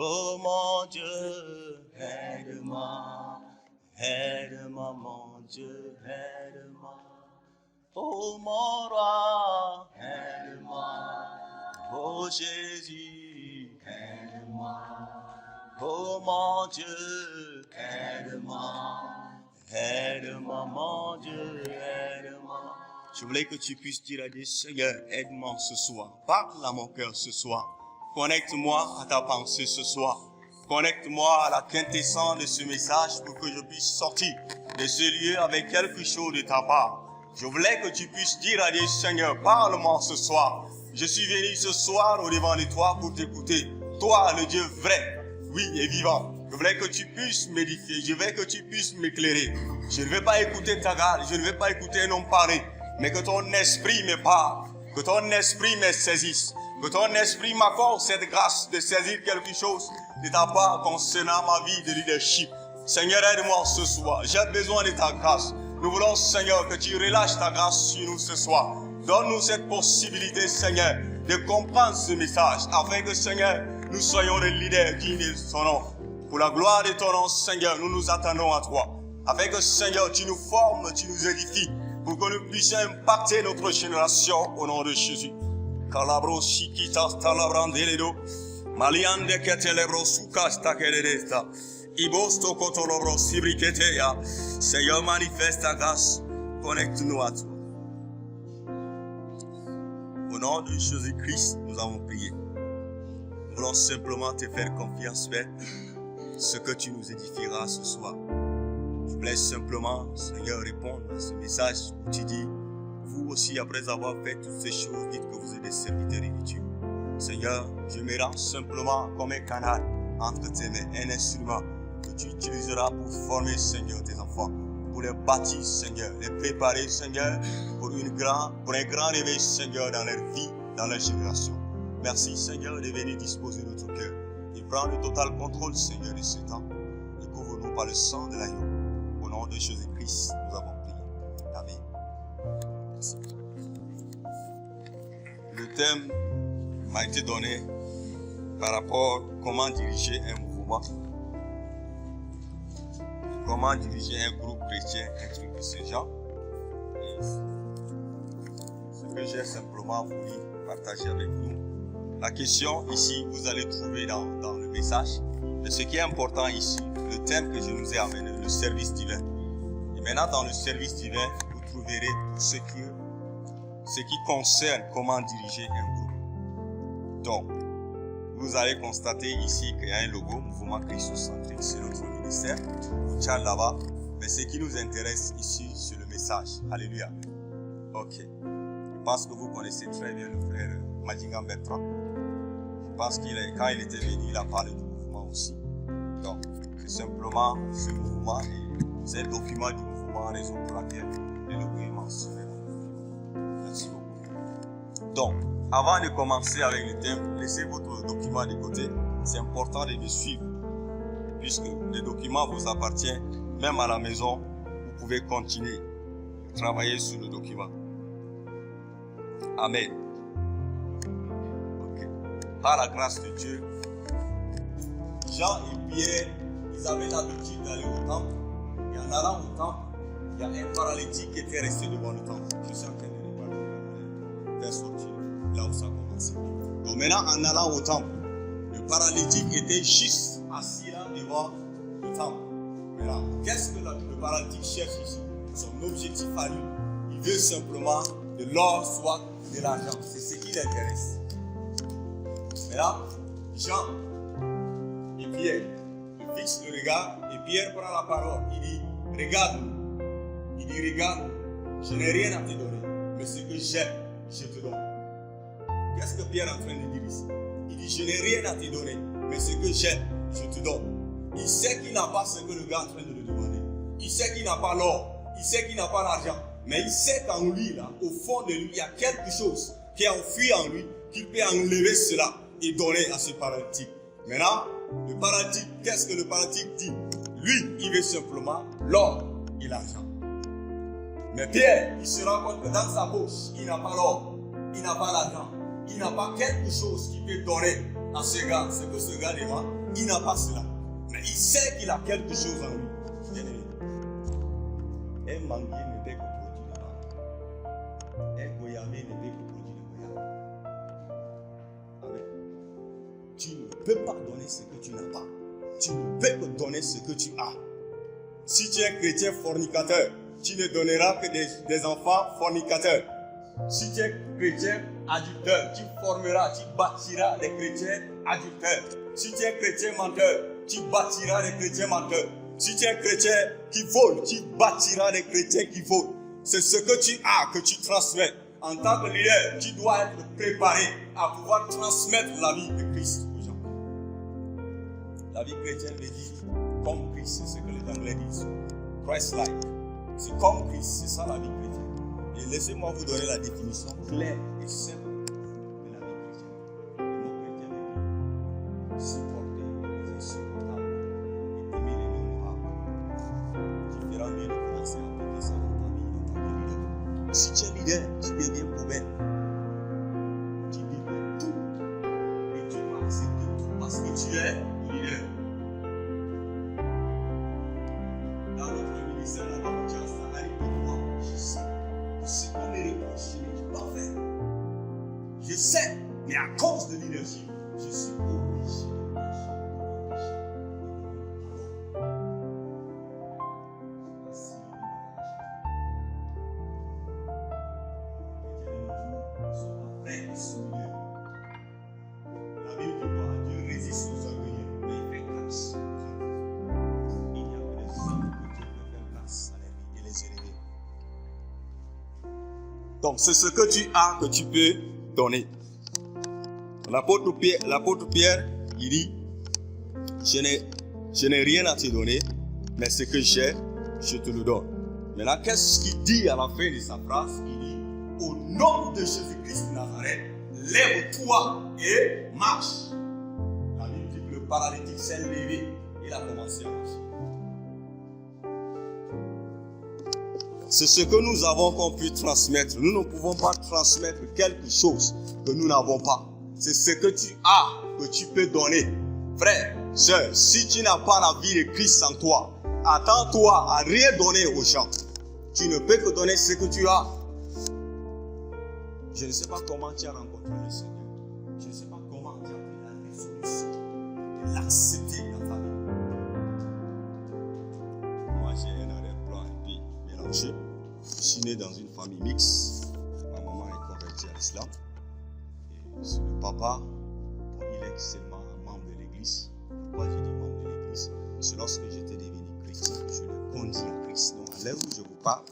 Oh mon Dieu, aide-moi, aide-moi mon Dieu, aide-moi. Oh mon roi, aide-moi. Oh Jésus, aide-moi. Oh mon Dieu, aide-moi. Aide-moi mon Dieu, aide-moi. Je voulais que tu puisses dire à Dieu, Seigneur, aide-moi ce soir. Parle à mon cœur ce soir. Connecte-moi à ta pensée ce soir. Connecte-moi à la quintessence de ce message pour que je puisse sortir de ce lieu avec quelque chose de ta part. Je voulais que tu puisses dire à Dieu, Seigneur, parle-moi ce soir. Je suis venu ce soir au devant de toi pour t'écouter. Toi, le Dieu vrai, oui et vivant. Je voulais que tu puisses m'édifier. Je veux que tu puisses m'éclairer. Je ne veux pas écouter ta garde. Je ne veux pas écouter un homme parler. Mais que ton esprit me parle. Que ton esprit me saisisse. Que ton esprit m'accorde cette grâce de saisir quelque chose de ta part concernant ma vie de leadership. Seigneur, aide-moi ce soir. J'ai besoin de ta grâce. Nous voulons, Seigneur, que tu relâches ta grâce sur nous ce soir. Donne-nous cette possibilité, Seigneur, de comprendre ce message, afin que, Seigneur, nous soyons les leaders dignes de son nom. Pour la gloire de ton nom, Seigneur, nous nous attendons à toi. Afin que, Seigneur, tu nous formes, tu nous édifies, pour que nous puissions impacter notre génération au nom de Jésus. Calabro chiquitas talabranderedo, maliande que telebro sucas taqueresta, ibosto cotolobro sibriquetea. Seigneur, manifeste ta grâce, connecte-nous à toi. Au nom de Jésus-Christ, nous avons prié. Nous voulons simplement te faire confiance, Père, ce que tu nous édifieras ce soir. Je voulais simplement, Seigneur, répondre à ce message où tu dis, vous aussi, après avoir fait toutes ces choses, dites que vous êtes des serviteurs inutiles. Seigneur, je me rends simplement comme un canal entre tes mains, un instrument que tu utiliseras pour former, Seigneur, tes enfants, pour les bâtir, Seigneur, les préparer, Seigneur, pour un grand réveil, Seigneur, dans leur vie, dans leur génération. Merci, Seigneur, de venir disposer notre cœur et prendre le total contrôle, Seigneur, de ce temps. Et couvre-nous par le sang de l'agneau. Au nom de Jésus-Christ, nous avons prié. Amen. Merci. Le thème m'a été donné par rapport à comment diriger un mouvement, comment diriger un groupe chrétien, un truc de ce genre. Et ce que j'ai simplement voulu partager avec vous. La question ici, vous allez trouver dans le message. Mais ce qui est important ici, le thème que je nous ai amené, le service divin. Et maintenant, dans le service divin, vous trouverez ce qui concerne comment diriger un groupe. Donc, vous allez constater ici qu'il y a un logo, Mouvement Christocentrique, c'est notre ministère. Vous tient là-bas. Mais ce qui nous intéresse ici, c'est le message. Alléluia. Ok. Je pense que vous connaissez très bien le frère Madingan Bertrand. Je pense quand il était venu, il a parlé du mouvement aussi. Donc, c'est simplement ce mouvement et c'est le document du mouvement, raison pour laquelle le logo est mentionné dans le document. Merci beaucoup. Donc, avant de commencer avec le thème, laissez votre document de côté. C'est important de me suivre, puisque le document vous appartient, même à la maison, vous pouvez continuer de travailler sur le document. Amen. Ok. Par la grâce de Dieu, Jean et Pierre, ils avaient l'habitude d'aller au temple. Et en allant au temple, il y a un paralytique qui était resté devant le temple. Je suis en train de faire sortir là où ça a commencé. Donc maintenant, en allant au temple, le paralytique était juste assis là devant le temple. Maintenant, qu'est-ce que le paralytique cherche ici? Son objectif à lui, il veut simplement de l'or, soit de l'argent. C'est ce qui l'intéresse. Maintenant, Jean et Pierre fixent le regard et Pierre prend la parole. Il dit, regarde-nous. Il dit, regarde, je n'ai rien à te donner, mais ce que j'ai, je te donne. Qu'est-ce que Pierre est en train de dire ici? Il dit, je n'ai rien à te donner, mais ce que j'ai, je te donne. Il sait qu'il n'a pas ce que le gars est en train de lui demander. Il sait qu'il n'a pas l'or, il sait qu'il n'a pas l'argent, mais il sait qu'en lui, là, au fond de lui, il y a quelque chose qui est enfoui en lui, qu'il peut enlever cela et donner à ce paralytique. Maintenant, le paralytique, qu'est-ce que le paralytique dit? Lui, il veut simplement l'or et l'argent. Mais Pierre, il se rend compte que dans sa poche, il n'a pas l'or, il n'a pas l'argent. il n'a pas quelque chose qu'il peut donner à ce gars, ce que ce gars demande. Il n'a pas cela. Mais il sait qu'il a quelque chose en lui. Bien-aimé. Un manguier ne peut que produire de mangue. Un goyabé ne peut que produire de goyabé. Amen. Tu ne peux pas donner ce que tu n'as pas. Tu ne peux que donner ce que tu as. Si tu es un chrétien fornicateur, tu ne donneras que des enfants fornicateurs. Si tu es chrétien adultère, tu formeras, tu bâtiras des chrétiens adultères. Si tu es chrétien menteur, tu bâtiras des chrétiens menteurs. Si tu es un chrétien qui vole, tu bâtiras des chrétiens qui volent. C'est ce que tu as que tu transmets. En tant que leader, tu dois être préparé à pouvoir transmettre la vie de Christ aux gens. La vie chrétienne veut dire comme Christ, c'est ce que les Anglais disent. Christ-like. C'est comme Christ, c'est ça la vie chrétienne. Et laissez-moi vous donner la définition claire et simple de la vie chrétienne. Le mot chrétien veut dire supporter les insupportables et aimer les non-aimables. Tu feras mieux de commencer à appliquer ça dans ta vie, dans ta vie. Si tu es leader, tu deviens poubelle. Tu deviens tout. Et tu vas accepter tout parce que tu es leader. Dans notre ministère, la confiance, ça arrive des fois. Je sais que ce qu'on me reproche, je ne peux pas faire. Je sais, mais à cause de leadership, je suis obligé. Donc, c'est ce que tu as que tu peux donner. L'apôtre Pierre, il dit, je n'ai rien à te donner, mais ce que j'ai, je te le donne. Maintenant, qu'est-ce qu'il dit à la fin de sa phrase? Il dit, au nom de Jésus-Christ de Nazareth, lève-toi et marche. La Bible dit que le paralytique s'est levé, il a commencé à marcher. C'est ce que nous avons qu'on peut transmettre. Nous ne pouvons pas transmettre quelque chose que nous n'avons pas. C'est ce que tu as que tu peux donner. Frère, sœur, si tu n'as pas la vie de Christ en toi, attends-toi à rien donner aux gens. Tu ne peux que donner ce que tu as. Je ne sais pas comment tu as rencontré le Seigneur. Je ne sais pas comment tu as pris la résolution de l'accepter dans ta vie. Moi, j'ai un arrière-plan un peu mélangé. Je suis né dans une famille mixte. Ma maman est convertie à l'islam. Et c'est le papa, bon, il est seulement un membre de l'église. Pourquoi je dis membre de l'église? C'est lorsque j'étais devenu chrétien, je l'ai conduit à Christ. Donc à l'heure où je vous parle,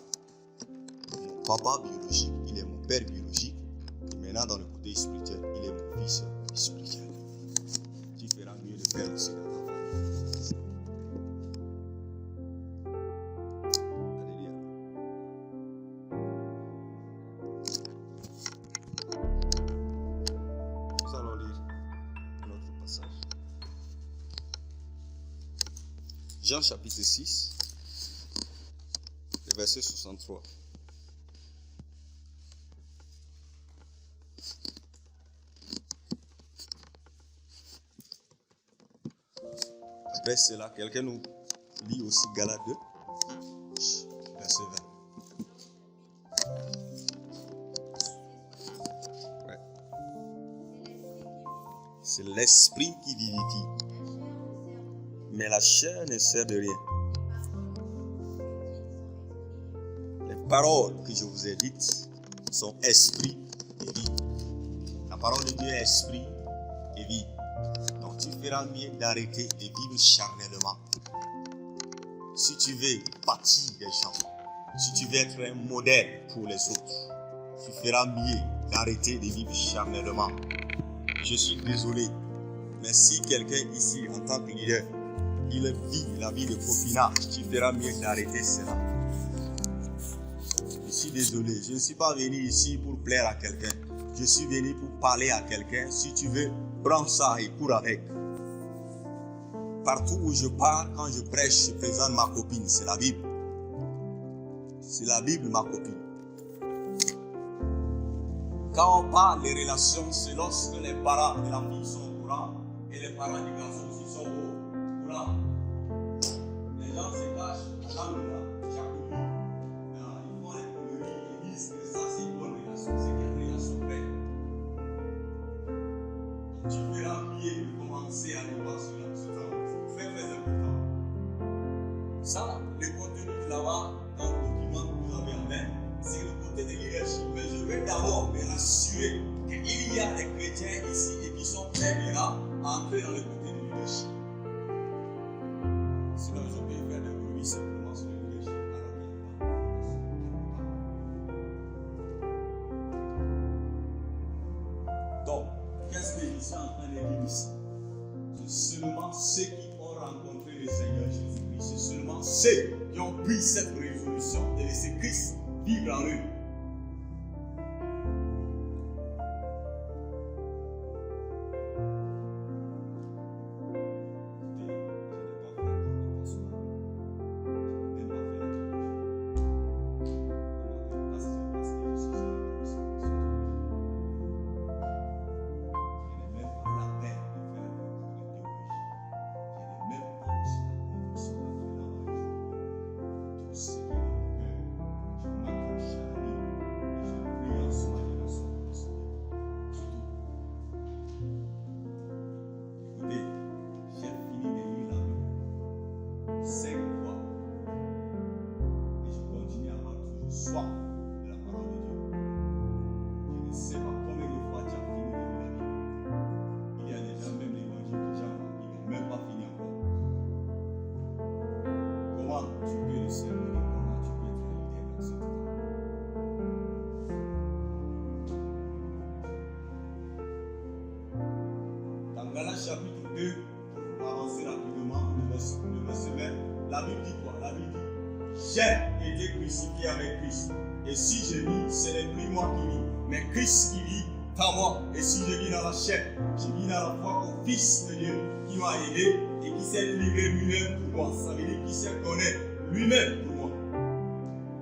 mon papa biologique, il est mon père biologique. Et maintenant, dans le côté spirituel, il est mon fils spirituel. Tu feras mieux de faire aussi dans ta famille. Jean chapitre 6, le verset 63. Après cela, quelqu'un nous lit aussi Galates 2, verset 20. Ouais. C'est l'esprit qui vivifie. Mais la chair ne sert de rien. Les paroles que je vous ai dites sont esprit et vie. La parole de Dieu est esprit et vie. Donc tu feras mieux d'arrêter de vivre charnellement. Si tu veux bâtir des gens, si tu veux être un modèle pour les autres, tu feras mieux d'arrêter de vivre charnellement. Je suis désolé, mais si quelqu'un ici en tant que leader, il vit la vie de copinage, tu feras mieux d'arrêter cela. Je suis désolé, je ne suis pas venu ici pour plaire à quelqu'un. Je suis venu pour parler à quelqu'un. Si tu veux, prends ça et cours avec. Partout où je pars, quand je prêche, je présente ma copine. C'est la Bible. C'est la Bible, ma copine. Quand on parle des relations, c'est lorsque les parents de la fille sont au courant et les parents du garçon aussi sont au courant. Les gens se cachent à l'angle là, chaque nuit. Ils font les conneries et disent que ça c'est une bonne relation. C'est quelle relation belle. Tu verras bien de commencer à le voir sur ce temps. C'est très très important. Ça, le contenu de là-bas, dans le document que vous avez en main, c'est le côté de leadership. Mais je vais d'abord me rassurer qu'il y a des chrétiens ici et qui sont prêts là à entrer dans le côté de leadership. Sinon, je peux faire des bruits simplement sur le leadership. Donc, qu'est-ce que je suis en train de dire ici? C'est seulement ceux qui ont rencontré le Seigneur Jésus-Christ. C'est seulement ceux qui ont pris cette résolution de laisser Christ vivre en eux. Chapitre 2, pour avancer rapidement, le verset 20, la Bible dit quoi? La Bible dit: j'ai été crucifié avec Christ. Et si je vis, ce n'est plus moi qui vis, mais Christ qui vit en moi. Et si je vis dans la chair, je vis dans la foi au Fils de Dieu qui m'a aidé et qui s'est livré lui-même pour moi. Ça veut dire qu'il s'est donné lui-même pour moi.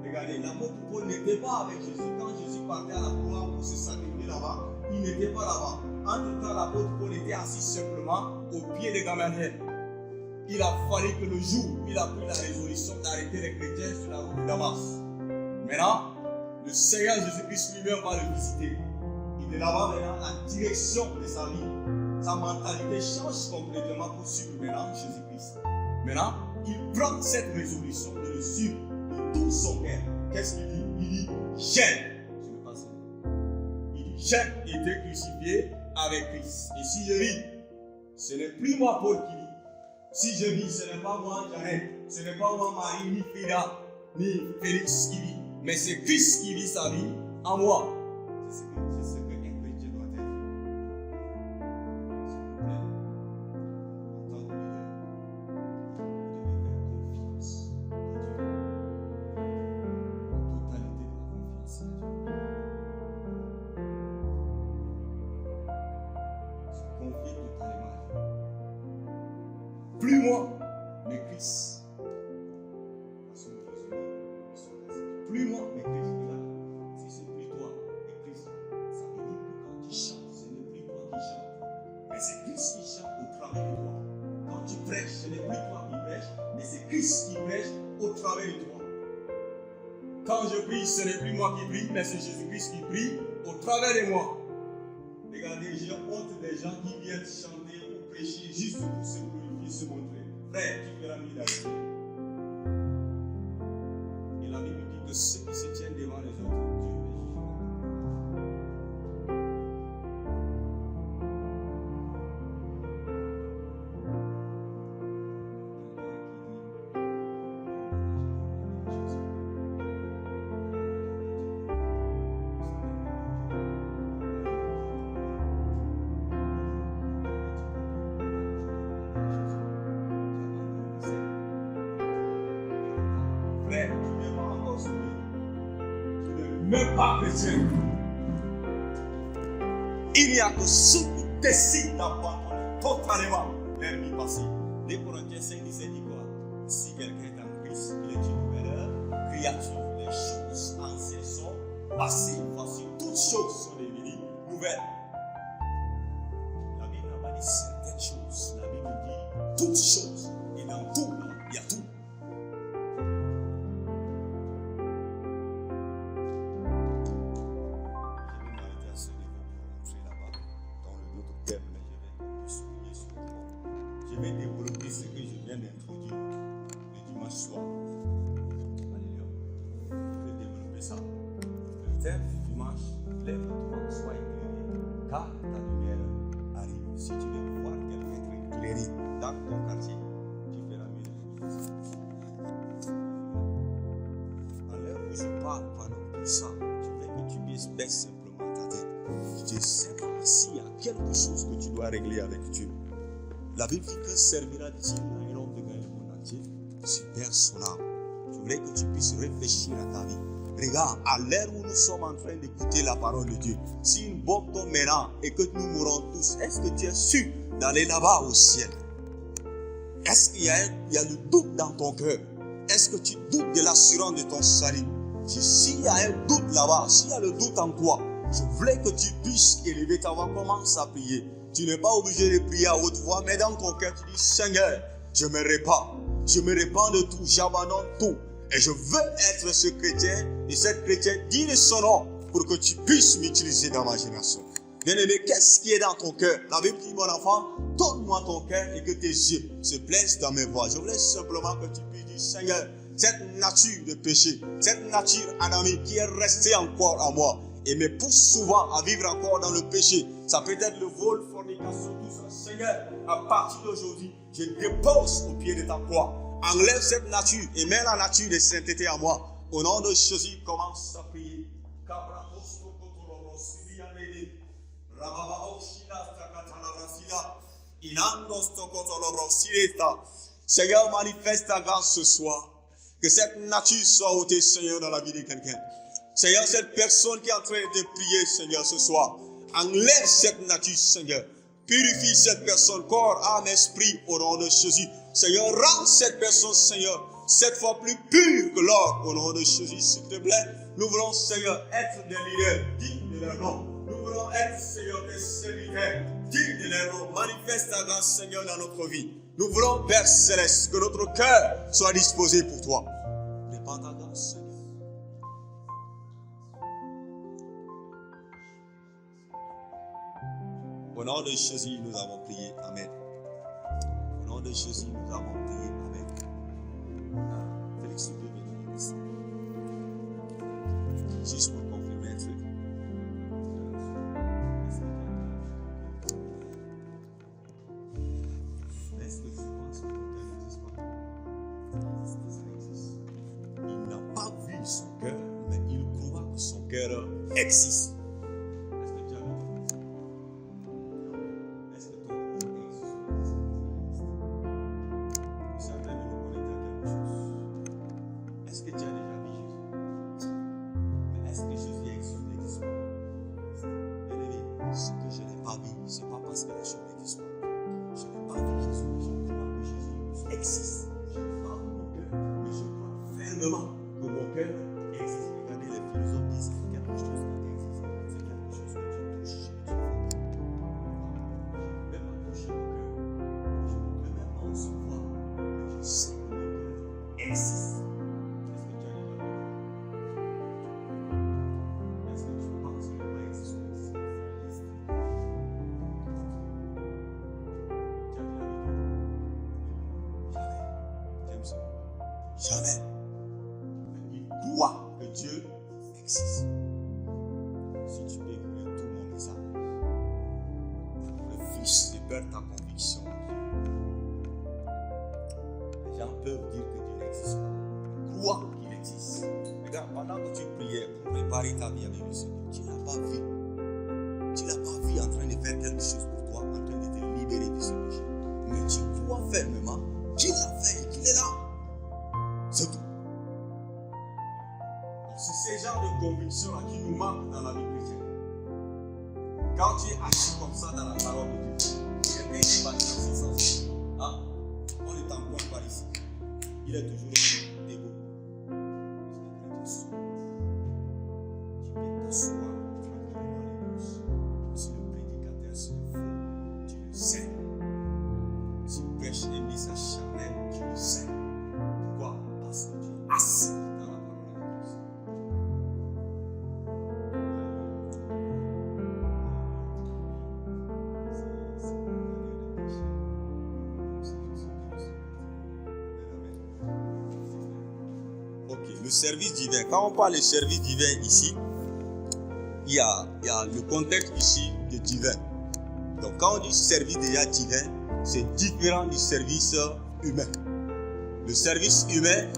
Regardez, l'apôtre Paul n'était pas avec Jésus. Quand Jésus partait à la croix pour se sacrifier là-bas, il n'était pas là-bas. Entre-temps, l'apôtre Paul était assis simplement au pied de Gamaliel. Il a fallu que le jour où il a pris la résolution d'arrêter les chrétiens sur la route de Damas. Maintenant, le Seigneur Jésus-Christ lui-même va le visiter. Il est là-bas maintenant, la direction de sa vie. Sa mentalité change complètement pour suivre maintenant Jésus-Christ. Maintenant, il prend cette résolution de le suivre de tout son cœur. Qu'est-ce qu'il dit? Il dit: j'ai été crucifié avec Christ. Et si je vis, ce n'est plus moi Paul qui vit. Si je vis, ce n'est pas moi Janet, ce n'est pas moi Marie, ni Frida, ni Félix qui vit, mais c'est Christ qui vit sa vie en moi. C'est ce qu'un chrétien doit être. S'il vous plaît, en tant que leader, vous devez faire confiance à Dieu. La totalité de la confiance à Dieu. Confier totalement à Dieu. Plus moi, mais Christ. Plus moi, mais Christ. Si c'est plus toi, mais Christ. Ça veut dire que quand tu chantes, ce n'est plus toi qui chantes, mais c'est Christ qui chante au travers de toi. Quand tu prêches, ce n'est plus toi qui prêches, mais c'est Christ qui prêche au travers de toi. Quand je prie, ce n'est plus moi qui prie, mais c'est Jésus-Christ qui prie au travers de moi. Regardez, j'ai honte des gens qui viennent chanter ou prêcher juste pour se glorifier, se montrer. Frère, tu feras mieux d'ailleurs. Et la Bible dit que ceux qui se tiennent devant les autres, Dieu les jugera. Même pas chrétien. Il n'y a que ceux qui décident d'abandonner totalement leur vie passée. 2 Corinthiens 5, 17 dit quoi? Si quelqu'un est en Christ, il est une nouvelle créature. Les choses anciennes sont passées. Voici toutes choses sont devenues nouvelle. La Bible n'a pas dit certaines choses. La Bible dit toutes choses. Et dans tout, il y a tout. Je vais développer ce que je viens d'introduire le dimanche soir. Alléluia. Je vais développer ça. Le thème du dimanche, lève-toi, sois éclairé, car ta lumière arrive. Si tu veux voir quelqu'un être éclairé dans ton quartier, tu feras mieux. À l'heure où je parle pendant tout ça, je veux que tu baisses simplement ta tête. Je sais pas s'il y a quelque chose que tu dois régler avec Dieu. La Bible dit que servira-t-il à un homme de gagner le monde entier? C'est son âme. Je voudrais que tu puisses réfléchir à ta vie. Regarde, à l'heure où nous sommes en train d'écouter la parole de Dieu, si une bombe tombe maintenant et que nous mourrons tous, est-ce que tu es sûr d'aller là-bas au ciel? Est-ce qu'il y a le doute dans ton cœur? Est-ce que tu doutes de l'assurance de ton salut? S'il y a un doute là-bas, s'il y a le doute en toi, je voulais que tu puisses élever ta voix, commence à prier. Tu n'es pas obligé de prier à haute voix, mais dans ton cœur, tu dis, Seigneur, je me répands de tout, j'abandonne tout. Et je veux être ce chrétien, et cette chrétienne digne son nom, pour que tu puisses m'utiliser dans ma génération. Bien-aimé, qu'est-ce qui est dans ton cœur? La Bible dit, mon enfant, donne-moi ton cœur et que tes yeux se plaisent dans mes voies. Je voulais simplement que tu puisses dire, Seigneur, cette nature de péché, cette nature adamique qui est restée encore à moi, et me pousse souvent à vivre encore dans le péché. Ça peut être le vol, fornication, tout ça. Seigneur, à partir d'aujourd'hui, je dépose au pied de ta croix. Enlève cette nature et mets la nature de sainteté à moi. Au nom de Jésus, commence à prier. Seigneur, manifeste ta grâce ce soir. Que cette nature soit ôtée, Seigneur, dans la vie de quelqu'un. Seigneur, cette personne qui est en train de prier, Seigneur, ce soir, enlève cette nature, Seigneur. Purifie cette personne, corps, âme, esprit, au nom de Jésus. Seigneur, rends cette personne, Seigneur, cette fois plus pure que l'or, au nom de Jésus, s'il te plaît. Nous voulons, Seigneur, être des leaders dignes de leur nom. Nous voulons être, Seigneur, des serviteurs dignes de leur nom. Manifeste ta grâce, Seigneur, dans notre vie. Nous voulons, Père Céleste, que notre cœur soit disposé pour toi. Répands ta grâce, Seigneur. Au nom de Jésus, nous avons prié. Amen. Au nom de Jésus, nous avons prié. Amen. Félix, tu peux venir ici. Juste pour confirmer un truc. Est-ce que tu penses que ton cœur n'existe pas? Ça existe. Il n'a pas vu son cœur, mais il croit que son cœur existe. Jamais. Il croit que Dieu existe. Si tu peux écouter tout mon message, le Fils libère ta conviction en Dieu. Les gens peuvent dire que Dieu n'existe pas. Crois qu'il existe. Regarde, pendant que tu priais pour préparer ta vie avec le Seigneur, tu ne l'as pas vu. Tu ne l'as pas vu en train de faire quelque chose pour toi, en train de te libérer de ce péché. Mais tu crois fermement qu'il l'a fait et qu'il est là. C'est tout. C'est ce genre de conviction qui nous manque dans la vie chrétienne. Quand tu es assis comme ça dans la parole de Dieu, quelqu'un qui va dans ce sens. Ah, on ne t'emploie pas ici. Il est toujours debout. Tu peux t'asseoir tranquillement les gauches. le service divin. Quand on parle de service divin ici, il y a le contexte ici de divin. Donc quand on dit service déjà divin, c'est différent du service humain. Le service humain,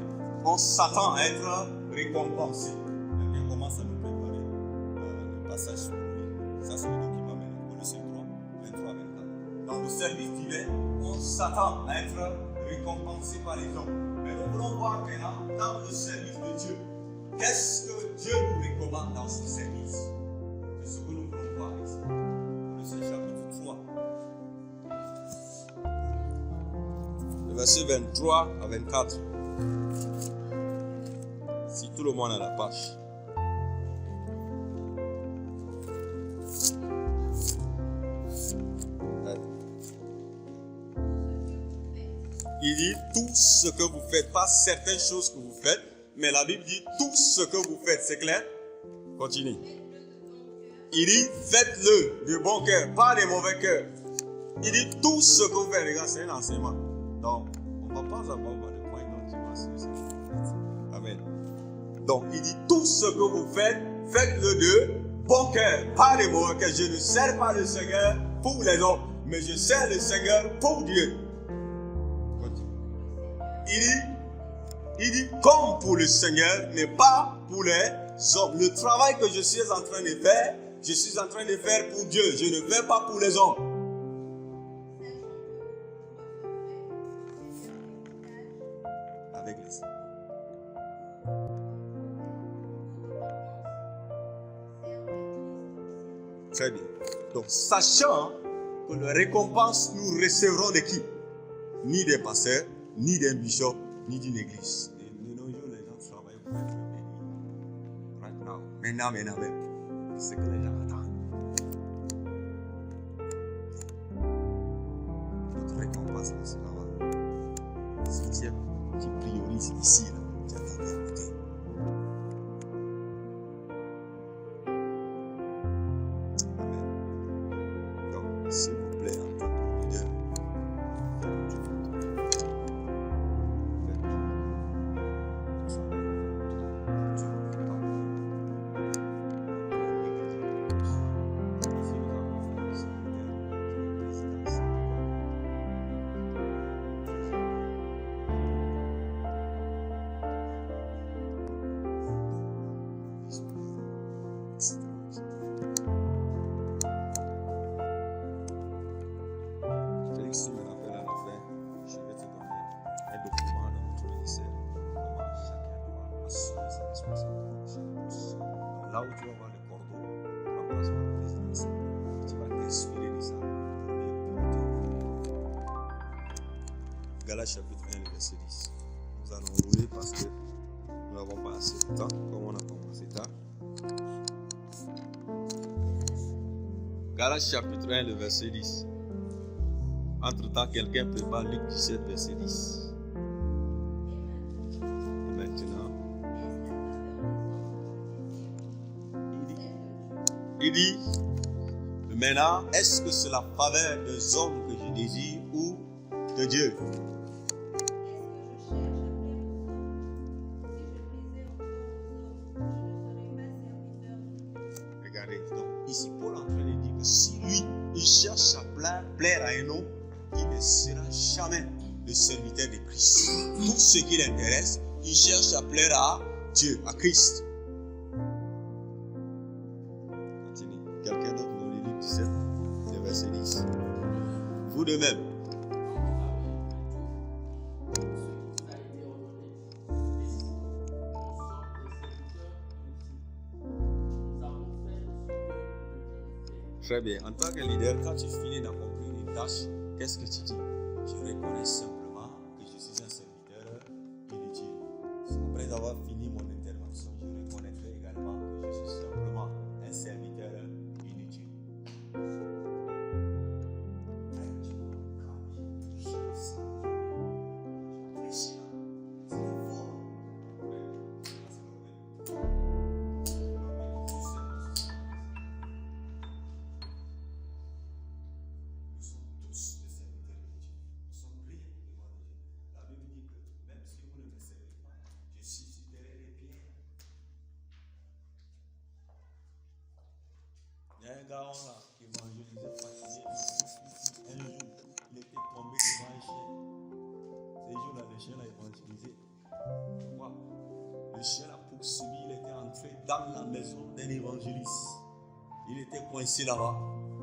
on s'attend à être récompensé. Quelqu'un commence à nous préparer le passage sur lui. Ça, c'est le document maintenant. Colossiens 3, 23 à 24. Dans le service divin, on s'attend à être récompensé par les hommes. Mais nous voulons voir maintenant, dans le service de Dieu, qu'est-ce que Dieu nous recommande dans ce service? C'est ce que nous voulons voir ici. Colossiens chapitre 3. Le verset 23 à 24. Si tout le monde a la page. Il dit tout ce que vous faites, pas certaines choses que vous faites, mais la Bible dit tout ce que vous faites, c'est clair? Continue. Il dit faites-le de bon cœur, pas de mauvais cœur. Il dit tout ce que vous faites, regarde, c'est un enseignement. Donc, on ne va pas avoir le point dont tu vas suivre. Amen. Donc, il dit tout ce que vous faites, faites-le de bon cœur, pas de mauvais cœur. Je ne sers pas le Seigneur pour les hommes, mais je sers le Seigneur pour Dieu. Il dit comme pour le Seigneur, mais pas pour les hommes. Le travail que je suis en train de faire, je suis en train de faire pour Dieu. Je ne fais pas pour les hommes. Avec les Très bien. Donc, sachant que la récompense, nous recevrons de qui? Ni des pasteurs, ni d'un bishop, ni d'une église. De nos jours, les gens travaillent pour être bénis. Right now. Maintenant. C'est ce que les gens attendent. Notre récompense, c'est là-bas. Si tu priorises ici, là, tu attends bien écouter. Amen. Donc, s'il vous plaît, en tant que leader, là où tu vas voir le cordeau pour la place de la présidence, tu vas t'inspirer de ça pour mieux piloter. Galates chapitre 1, le verset 10. Nous allons rouler parce que nous n'avons pas assez de temps, comme on a commencé tard. Galates chapitre 1, le verset 10. Entre-temps, quelqu'un prépare Luc 17, verset 10. Et maintenant, il dit, maintenant, est-ce que c'est la faveur des hommes que je désire ou de Dieu? Regardez, donc ici Paul est en train de dire que si lui, il cherche à plaire à un homme, il ne sera jamais le serviteur de Christ. Tout ce qui l'intéresse, il cherche à plaire à Dieu, à Christ. Continue. Quelqu'un d'autre nous lit Luc 17, le verset 10. Vous de même. Très bien. En tant que leader, quand tu finis d'accomplir une tâche, qu'est-ce que tu dis? Je reconnais simplement que je suis un serviteur inutile. Après avoir fini mon intervention, je reconnaîtrai également que je suis simplement un serviteur inutile. garçon là qui évangélisait fatigué. Un jour, il était tombé devant un chien. Ces jours-là, le chien l'a évangélisé. Pourquoi? Le chien l'a poursuivi, il était entré dans la maison d'un évangéliste. Il était coincé là-bas.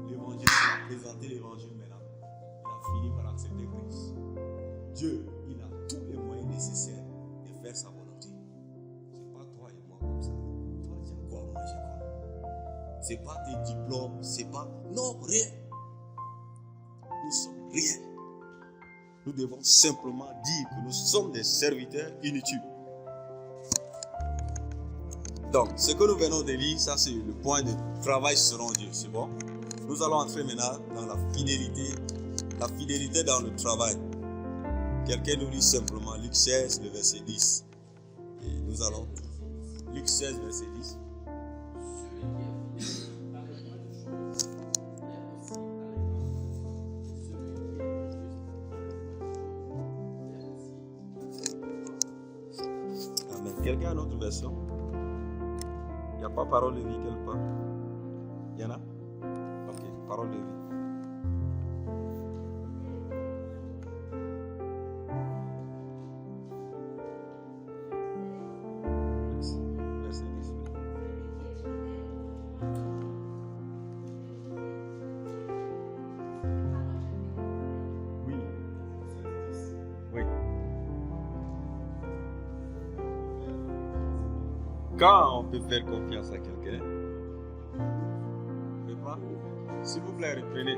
L'évangéliste a présenté l'évangile maintenant. Il a fini par accepter Christ. Dieu, il a tous les moyens nécessaires de faire sa volonté. C'est pas toi et moi comme ça. Toi, tu as quoi, moi j'ai quoi. C'est pas tes diplômes, c'est pas... Non, rien. Nous sommes rien. Nous devons simplement dire que nous sommes des serviteurs inutiles. Donc, ce que nous venons de lire, ça c'est le point de travail selon Dieu, c'est bon? Nous allons entrer maintenant dans la fidélité dans le travail. Quelqu'un nous lit simplement Luc 16, le verset 10. Et nous allons, Luc 16, verset 10. Amen. Quelqu'un a une autre version? Il n'y a pas parole de vie quelque part? Il y en a? Ok, parole de vie. Verset 10. Oui. Oui. Quand on peut faire confiance à quelqu'un? Vous ne pouvez pas? S'il vous plaît, reprenez.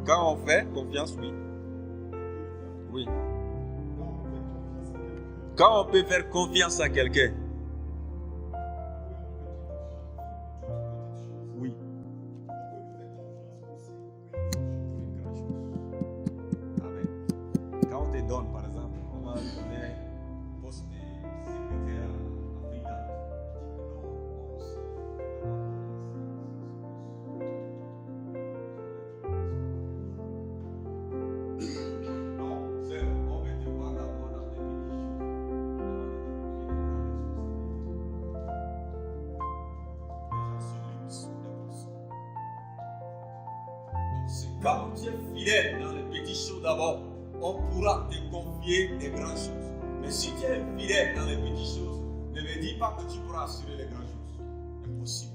Quand on fait confiance, oui. Oui. Quand on peut faire confiance à quelqu'un? Oui. Amen. Quand on te donne, par exemple, on va donner un poste de secrétaire à Frida. Non, c'est on veut te voir d'abord dans des quand tu es fidèle dans les petits choses d'abord, on pourra te confier des grandes choses. Mais si tu es fidèle dans les petites choses, ne me dis pas que tu pourras assurer les grandes choses. Impossible.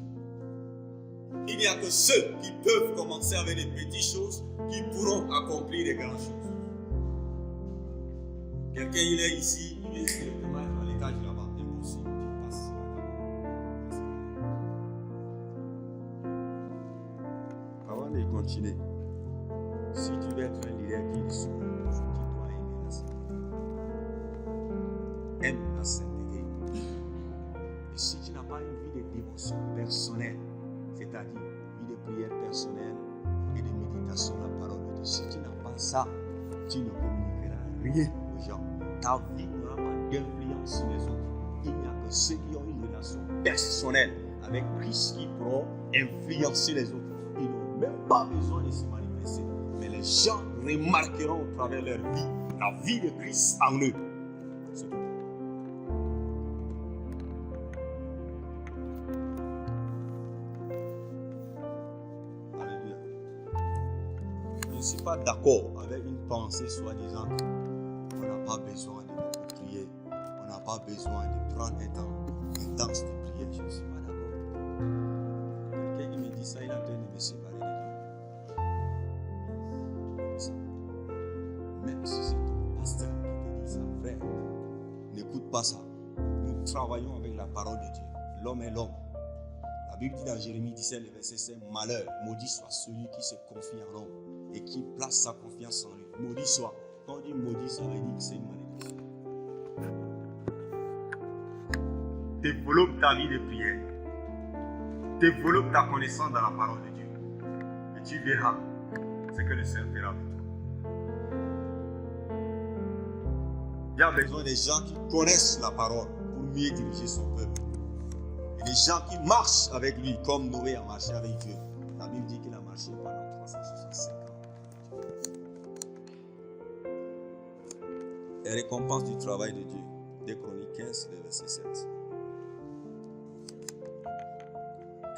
Il n'y a que ceux qui peuvent commencer avec des petites choses qui pourront accomplir les grandes choses. Quelqu'un, il est ici, il vient directement dans l'étage là-bas. Impossible. Tu passes là-bas. Avant de continuer, si tu veux être un leader qui est sourd, tu dois aimer la sainteté. Aime la sainteté. Et si tu n'as pas une vie de dévotion personnelle, c'est-à-dire vie de prière personnelle et de méditation de la parole de Dieu, si tu n'as pas ça, tu ne communiqueras rien aux gens. Ta vie n'aura pas d'influence sur les autres. Il n'y a que ceux qui ont une relation personnelle avec Christ qui pourront influencer les autres. Ils n'ont même pas besoin de se manifester. Mais les gens remarqueront au travers de leur vie la vie de Christ en eux. C'est tout. Alléluia. Je ne suis pas d'accord avec une pensée soi-disant qu'on n'a pas besoin de beaucoup prier. On n'a pas besoin de prendre un temps intense de prière. Je ne suis pas d'accord. Quelqu'un qui me dit ça, il est en train de me séparer de Dieu. Même si c'est ton pasteur qui te dit ça, frère, n'écoute pas ça. Nous travaillons avec la parole de Dieu. L'homme est l'homme. La Bible dit dans Jérémie 17, le verset 5, malheur, maudit soit celui qui se confie en l'homme et qui place sa confiance en lui. Maudit soit. Quand on dit maudit, ça veut dire que c'est une malédiction. Développe ta vie de prière. Développe ta connaissance dans la parole de Dieu. Et tu verras ce que le Seigneur fera avec toi. Il y a besoin des gens qui connaissent la parole pour mieux diriger son peuple. Et des gens qui marchent avec lui comme Noé a marché avec Dieu. La Bible dit qu'il a marché pendant 365 ans. Et récompense du travail de Dieu. 2 Chroniques 15, le verset 7.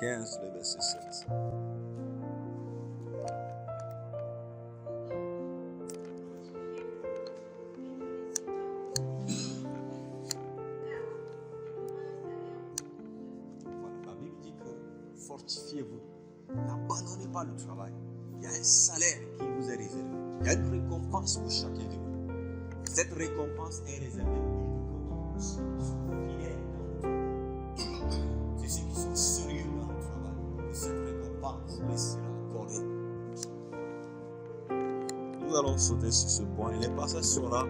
15, le verset 7. Voilà, la Bible dit que fortifiez-vous. N'abandonnez pas le travail. Il y a un salaire qui vous est réservé. Il y a une récompense pour chacun de vous. Cette récompense est réservée uniquement pour ceux qui sont fidèles dans le travail. C'est ceux qui sont sérieux dans le travail. Et cette récompense les sera accordée. Nous allons sauter sur ce point. Les passages sont là.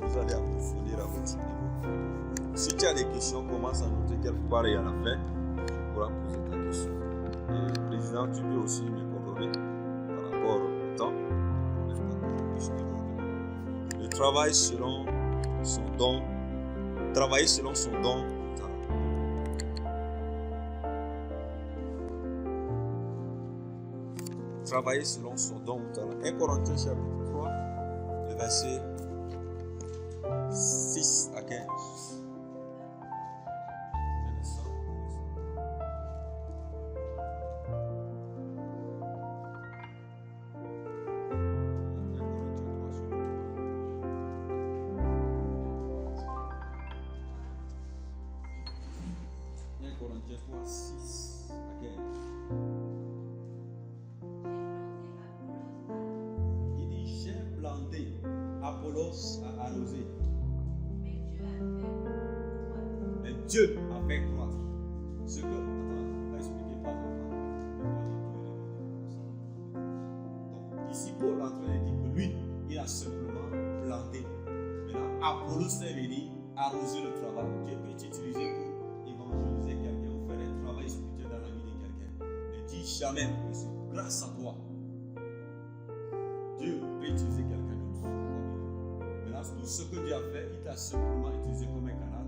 Vous allez approfondir à votre niveau. Si tu as des questions, commence à noter quelque part et à la fin, tu pourras poser ta question. Et président, tu peux aussi me coordonner par rapport au temps. Le travail selon son don. Travailler selon son don. Travailler selon son don. 1 Corinthiens chapitre 3, le verset 6 à 15. Corinthiens 3, 6 à 15. Il dit, j'ai planté, Apollos a arrosé. Mais Dieu a fait croître. Ce que, attends, pas expliquer par donc, ici, Paul est en train de dire que lui, il a simplement planté. Maintenant, Apollos est venu arroser le travail. Dieu peut t'utiliser pour évangéliser quelqu'un ou faire un travail spirituel dans la vie de quelqu'un. Ne dis jamais que c'est grâce à toi. Dieu peut utiliser quelqu'un d'autre. Maintenant, tout ce que Dieu a fait, il t'a simplement utilisé comme un canal.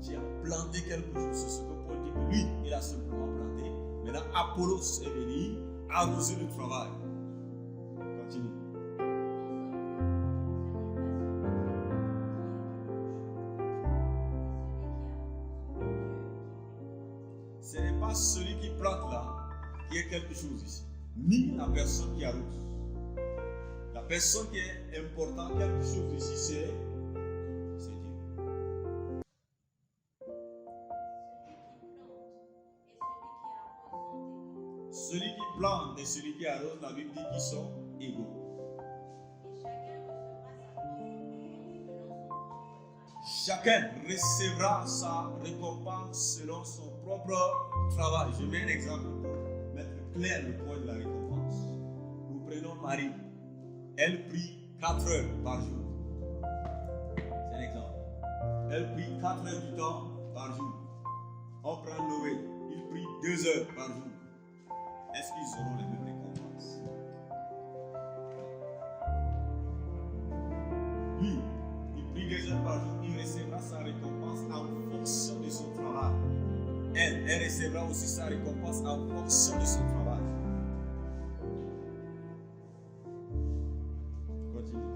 Tu as planté quelque chose. C'est ce que Paul dit que lui, il a simplement planté. Maintenant, Apollos est venu arroser le travail. Continue. Ce n'est pas celui qui plante là qui est quelque chose ici, ni la personne qui arrose. La personne qui est importante, quelque chose ici, c'est Dieu. Celui qui plante et celui qui arrose, la Bible dit qu'ils sont égaux. Chacun recevra sa récompense selon son propre travail. Je mets un exemple pour mettre clair le point de la récompense. Nous prenons Marie. Elle prie 4 heures par jour. C'est un exemple. Elle prie 4 heures du temps par jour. On prend Noé. Il prie 2 heures par jour. Est-ce qu'ils auront les mêmes récompenses? Lui, il prie 2 heures par jour. Il recevra sa récompense en fonction de son travail. Elle recevra aussi sa récompense en fonction de son travail. Continue.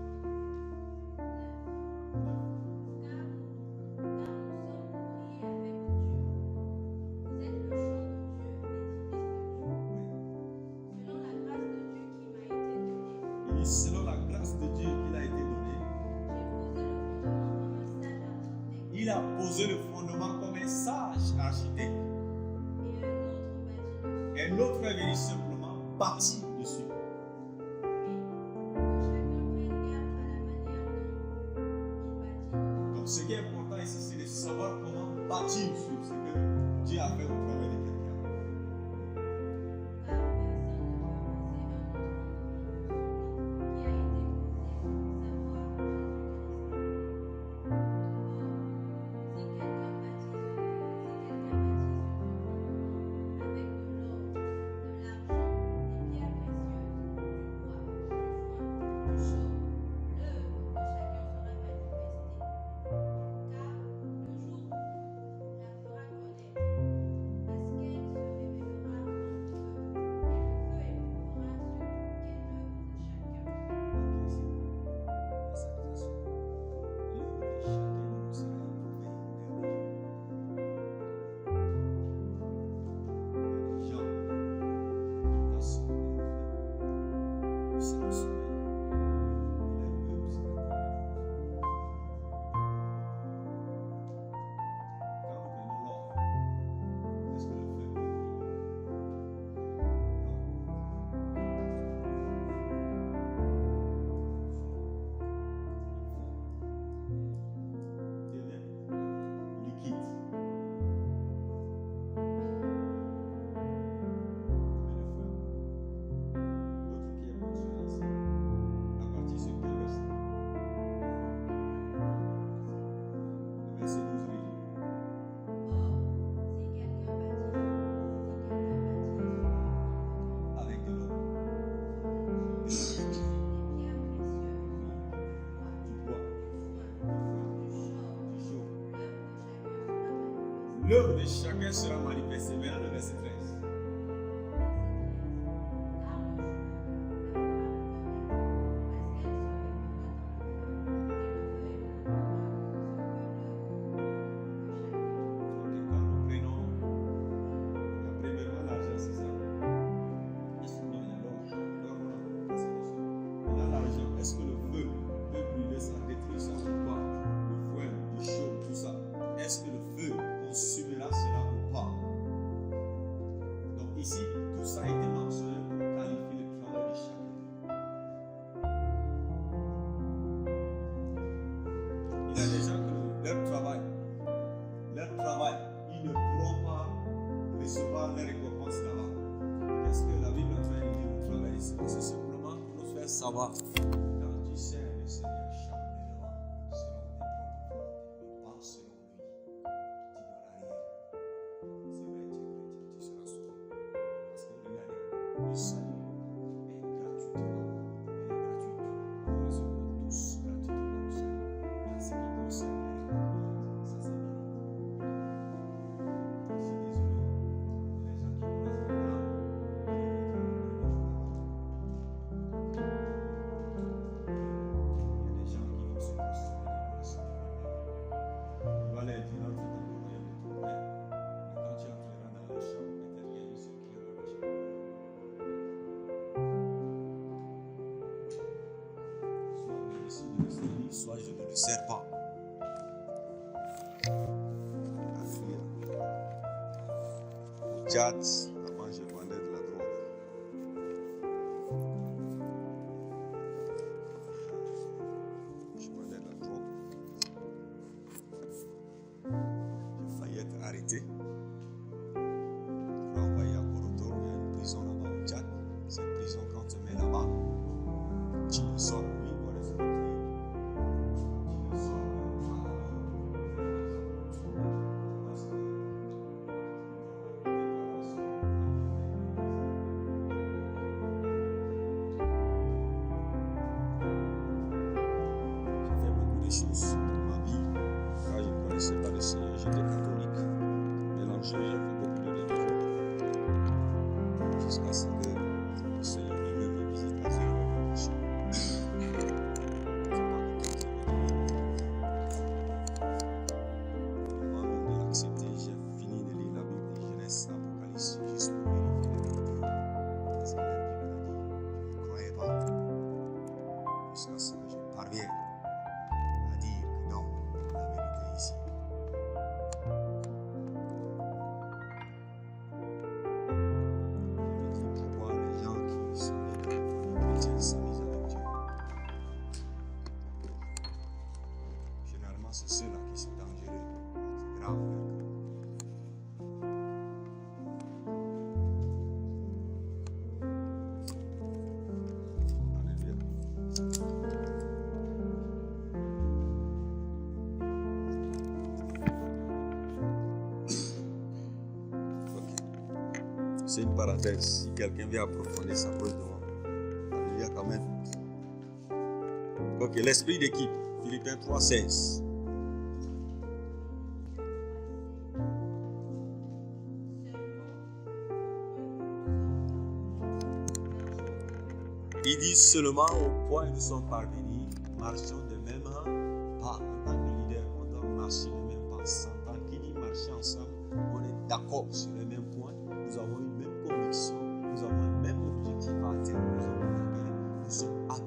Il dit, selon la grâce de Dieu qu'il a été donnée, il a posé le fondement comme un sage architecte. Et l'autre est venu simplement bâtir dessus. Donc ce qui est important ici, c'est de savoir comment bâtir sur ce que Dieu a fait au travail de quelqu'un. C'est le soleil. Il est un peuple sur la terre. Quand nous prenons l'or, est-ce que le feu peut brûler? Non. Devient liquide. Mais le feu, l'autre qui est mentionné ici, la partie sur quel verset? Le verset 12 dit. Avec de l'eau, de la vie, du bois, du chaud. L'œuvre de chacun sera manifestée. Maintenant, le verset 13. Ok, quand nous prenons, premièrement l'argent, c'est ça. Est-ce que non, il y a l'or. L'or, non, c'est le sol. Maintenant, l'argent, est-ce que le feu peut brûler ça, détruire ça ou pas? Le foin, du chaud, tout ça. Est-ce que le feu consumera cela ou pas? Donc ici, tout ça a été mentionné pour qualifier le travail de chacun. Il y a des gens que leur travail, ils ne pourront pas recevoir leur récompense là-bas. Qu'est-ce que la Bible a fait de dire au travail ici? C'est simplement pour nous faire savoir. Quand tu sers le Seigneur charnellement, selon tes propres volontés, pas selon lui, tu n'auras rien. C'est vrai, tu es chrétien, tu seras sauvé. Parce que regardez, le salut est gratuitement. Il est gratuit. Nous recevons tous gratuitement le salut. Mais en ce qui concerne les récompenses, ça c'est bien. Je suis désolé. Il y a des gens qui croisent les bras. Il y a des gens qui vont se prosterner devant le Seigneur. Il va leur dire entre dans le royaume de ton Père. Mais quand tu entreras dans la chambre éternelle, il se créera la chambre. Soit je décide de le servir, soit je ne le sers pas. Alléluia. Au Tchad, avant je vendais de la drogue. Je vendais de la drogue. J'ai failli être arrêté. Renvoyé à Boroto, il y a une prison là-bas au Tchad. Cette prison, quand tu te mets là-bas, tu ne sors plus pour les autres. Tu ne sors plus. Parce que j'ai fait beaucoup de choses dans ma vie. Quand je ne connaissais pas le Seigneur, j'étais catholique. Mélangé, j'ai fait beaucoup de religions. Jusqu'à ce que le Seigneur lui-même me visite à ce révélation. Avant même de l'accepter, j'ai fini de lire la Bible de Genèse, Apocalypse, juste pour vérifier la vérité. Parce que la Bible a dit, je ne croyais pas. Jusqu'à ce que je parvienne à dire que non, la vérité est ici. Je me dis pourquoi les gens qui sont nés dans les familles chrétiennes s'amusent avec Dieu. Généralement, c'est ceux-là qui sont dangereux. C'est grave. Alléluia. Ok. C'est une parenthèse. Si quelqu'un vient approfondir sa preuve de moi, alléluia quand même. Ok, l'esprit d'équipe. Philippiens 3,16. Il dit seulement au point où nous sommes parvenus, marchons de même pas. En tant que leader, on doit marcher de même pas. En tant qu'il dit marcher ensemble, on est d'accord sur les mêmes points. Nous avons une même conviction, nous avons un même objectif à atteindre. Nous avons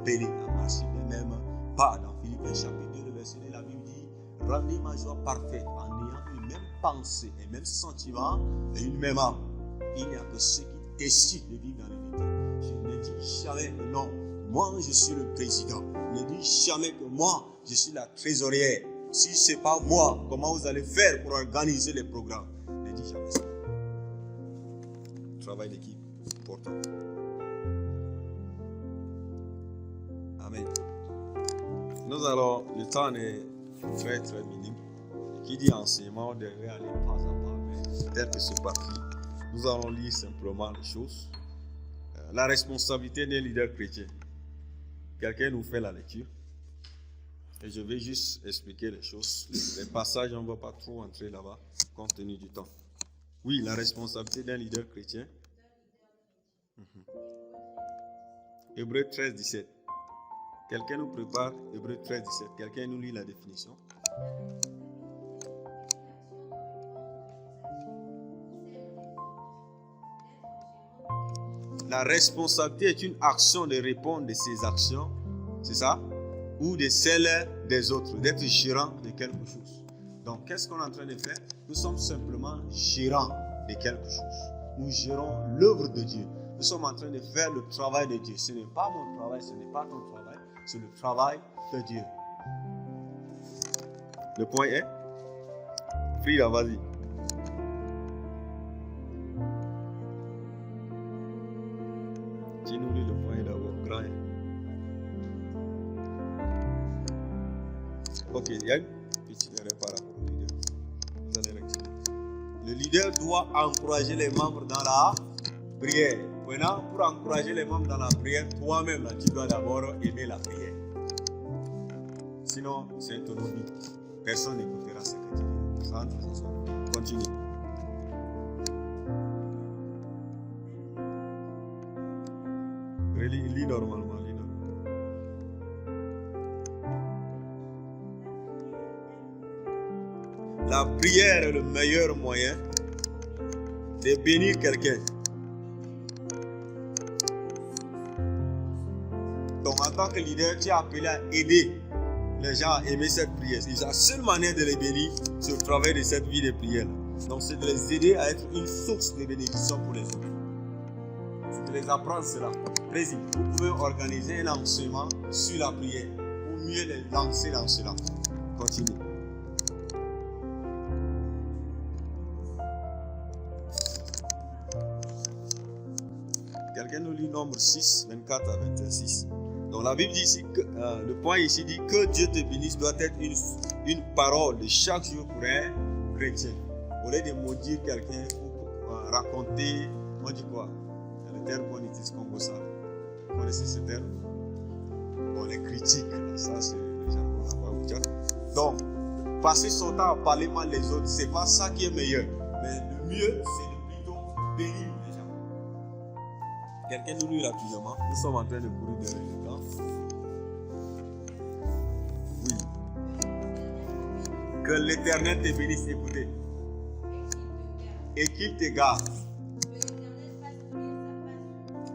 appelés à marcher les mêmes pas. Dans Philippiens chapitre 2, le verset 2, la Bible dit, rendez ma joie parfaite en ayant une même pensée, un même sentiment et une même âme. Il n'y a que ceux qui décident de vivre dans l'unité. Je ne dis jamais que non, moi je suis le président. Je ne dis jamais que moi je suis la trésorière. Si ce n'est pas moi, comment vous allez faire pour organiser les programmes? Ne dis jamais ça. Travail d'équipe, important. Amen. Nous allons, le temps est très très minime. Qui dit enseignement, on devrait aller pas à pas. Mais tel que c'est parti, nous allons lire simplement les choses. La responsabilité d'un leader chrétien. Quelqu'un nous fait la lecture. Et je vais juste expliquer les choses. Les passages, on ne va pas trop entrer là-bas, compte tenu du temps. Oui, la responsabilité d'un leader chrétien. Hébreux 13, 17. Quelqu'un nous prépare Hébreux 13, 17. Quelqu'un nous lit la définition. La responsabilité est une action de répondre de ses actions, c'est ça? Ou de celles des autres, d'être gérant de quelque chose. Donc, qu'est-ce qu'on est en train de faire? Nous sommes simplement gérants de quelque chose. Nous gérons l'œuvre de Dieu. Nous sommes en train de faire le travail de Dieu. Ce n'est pas mon travail, ce n'est pas ton travail, c'est le travail de Dieu. Le point est, Frida, vas-y. Dis-nous le point d'abord, grand. Ok, il y a une petite erreur par rapport au leader. Vous allez rectifier. Le leader doit encourager les membres dans la prière. Maintenant, pour encourager les membres dans la prière, toi-même, là, tu dois d'abord aimer la prière. Sinon, c'est ton hobby. Personne n'écoutera ce que tu dis. Ça entre dans son hobby. Continue. Lis normalement. La prière est le meilleur moyen de bénir quelqu'un. Donc, en tant que leader, tu es appelé à aider les gens à aimer cette prière. C'est la seule manière de les bénir, c'est au travers de cette vie de prière. Donc, c'est de les aider à être une source de bénédiction pour les autres. C'est de les apprendre cela. Président, vous pouvez organiser un enseignement sur la prière pour mieux les lancer dans cela. Continue. Quelqu'un nous lit Nombre 6, 24 à 26. Donc la Bible dit ici, le point ici dit que Dieu te bénisse doit être une parole de chaque jour pour un chrétien. Au lieu de maudire quelqu'un ou raconter, on dit quoi? Le terme qu'on utilise comme ça. Vous connaissez ce terme? Bon, les critiques, ça c'est les gens qu'on n'a pas vous dire. Donc, passer son temps à parler mal des autres, c'est pas ça qui est meilleur. Mais le mieux, c'est de plutôt bénir les gens. Quelqu'un nous lit rapidement. Nous sommes en train de courir derrière le temps. Oui. Que l'Éternel te bénisse, écoutez. Et qu'il te garde.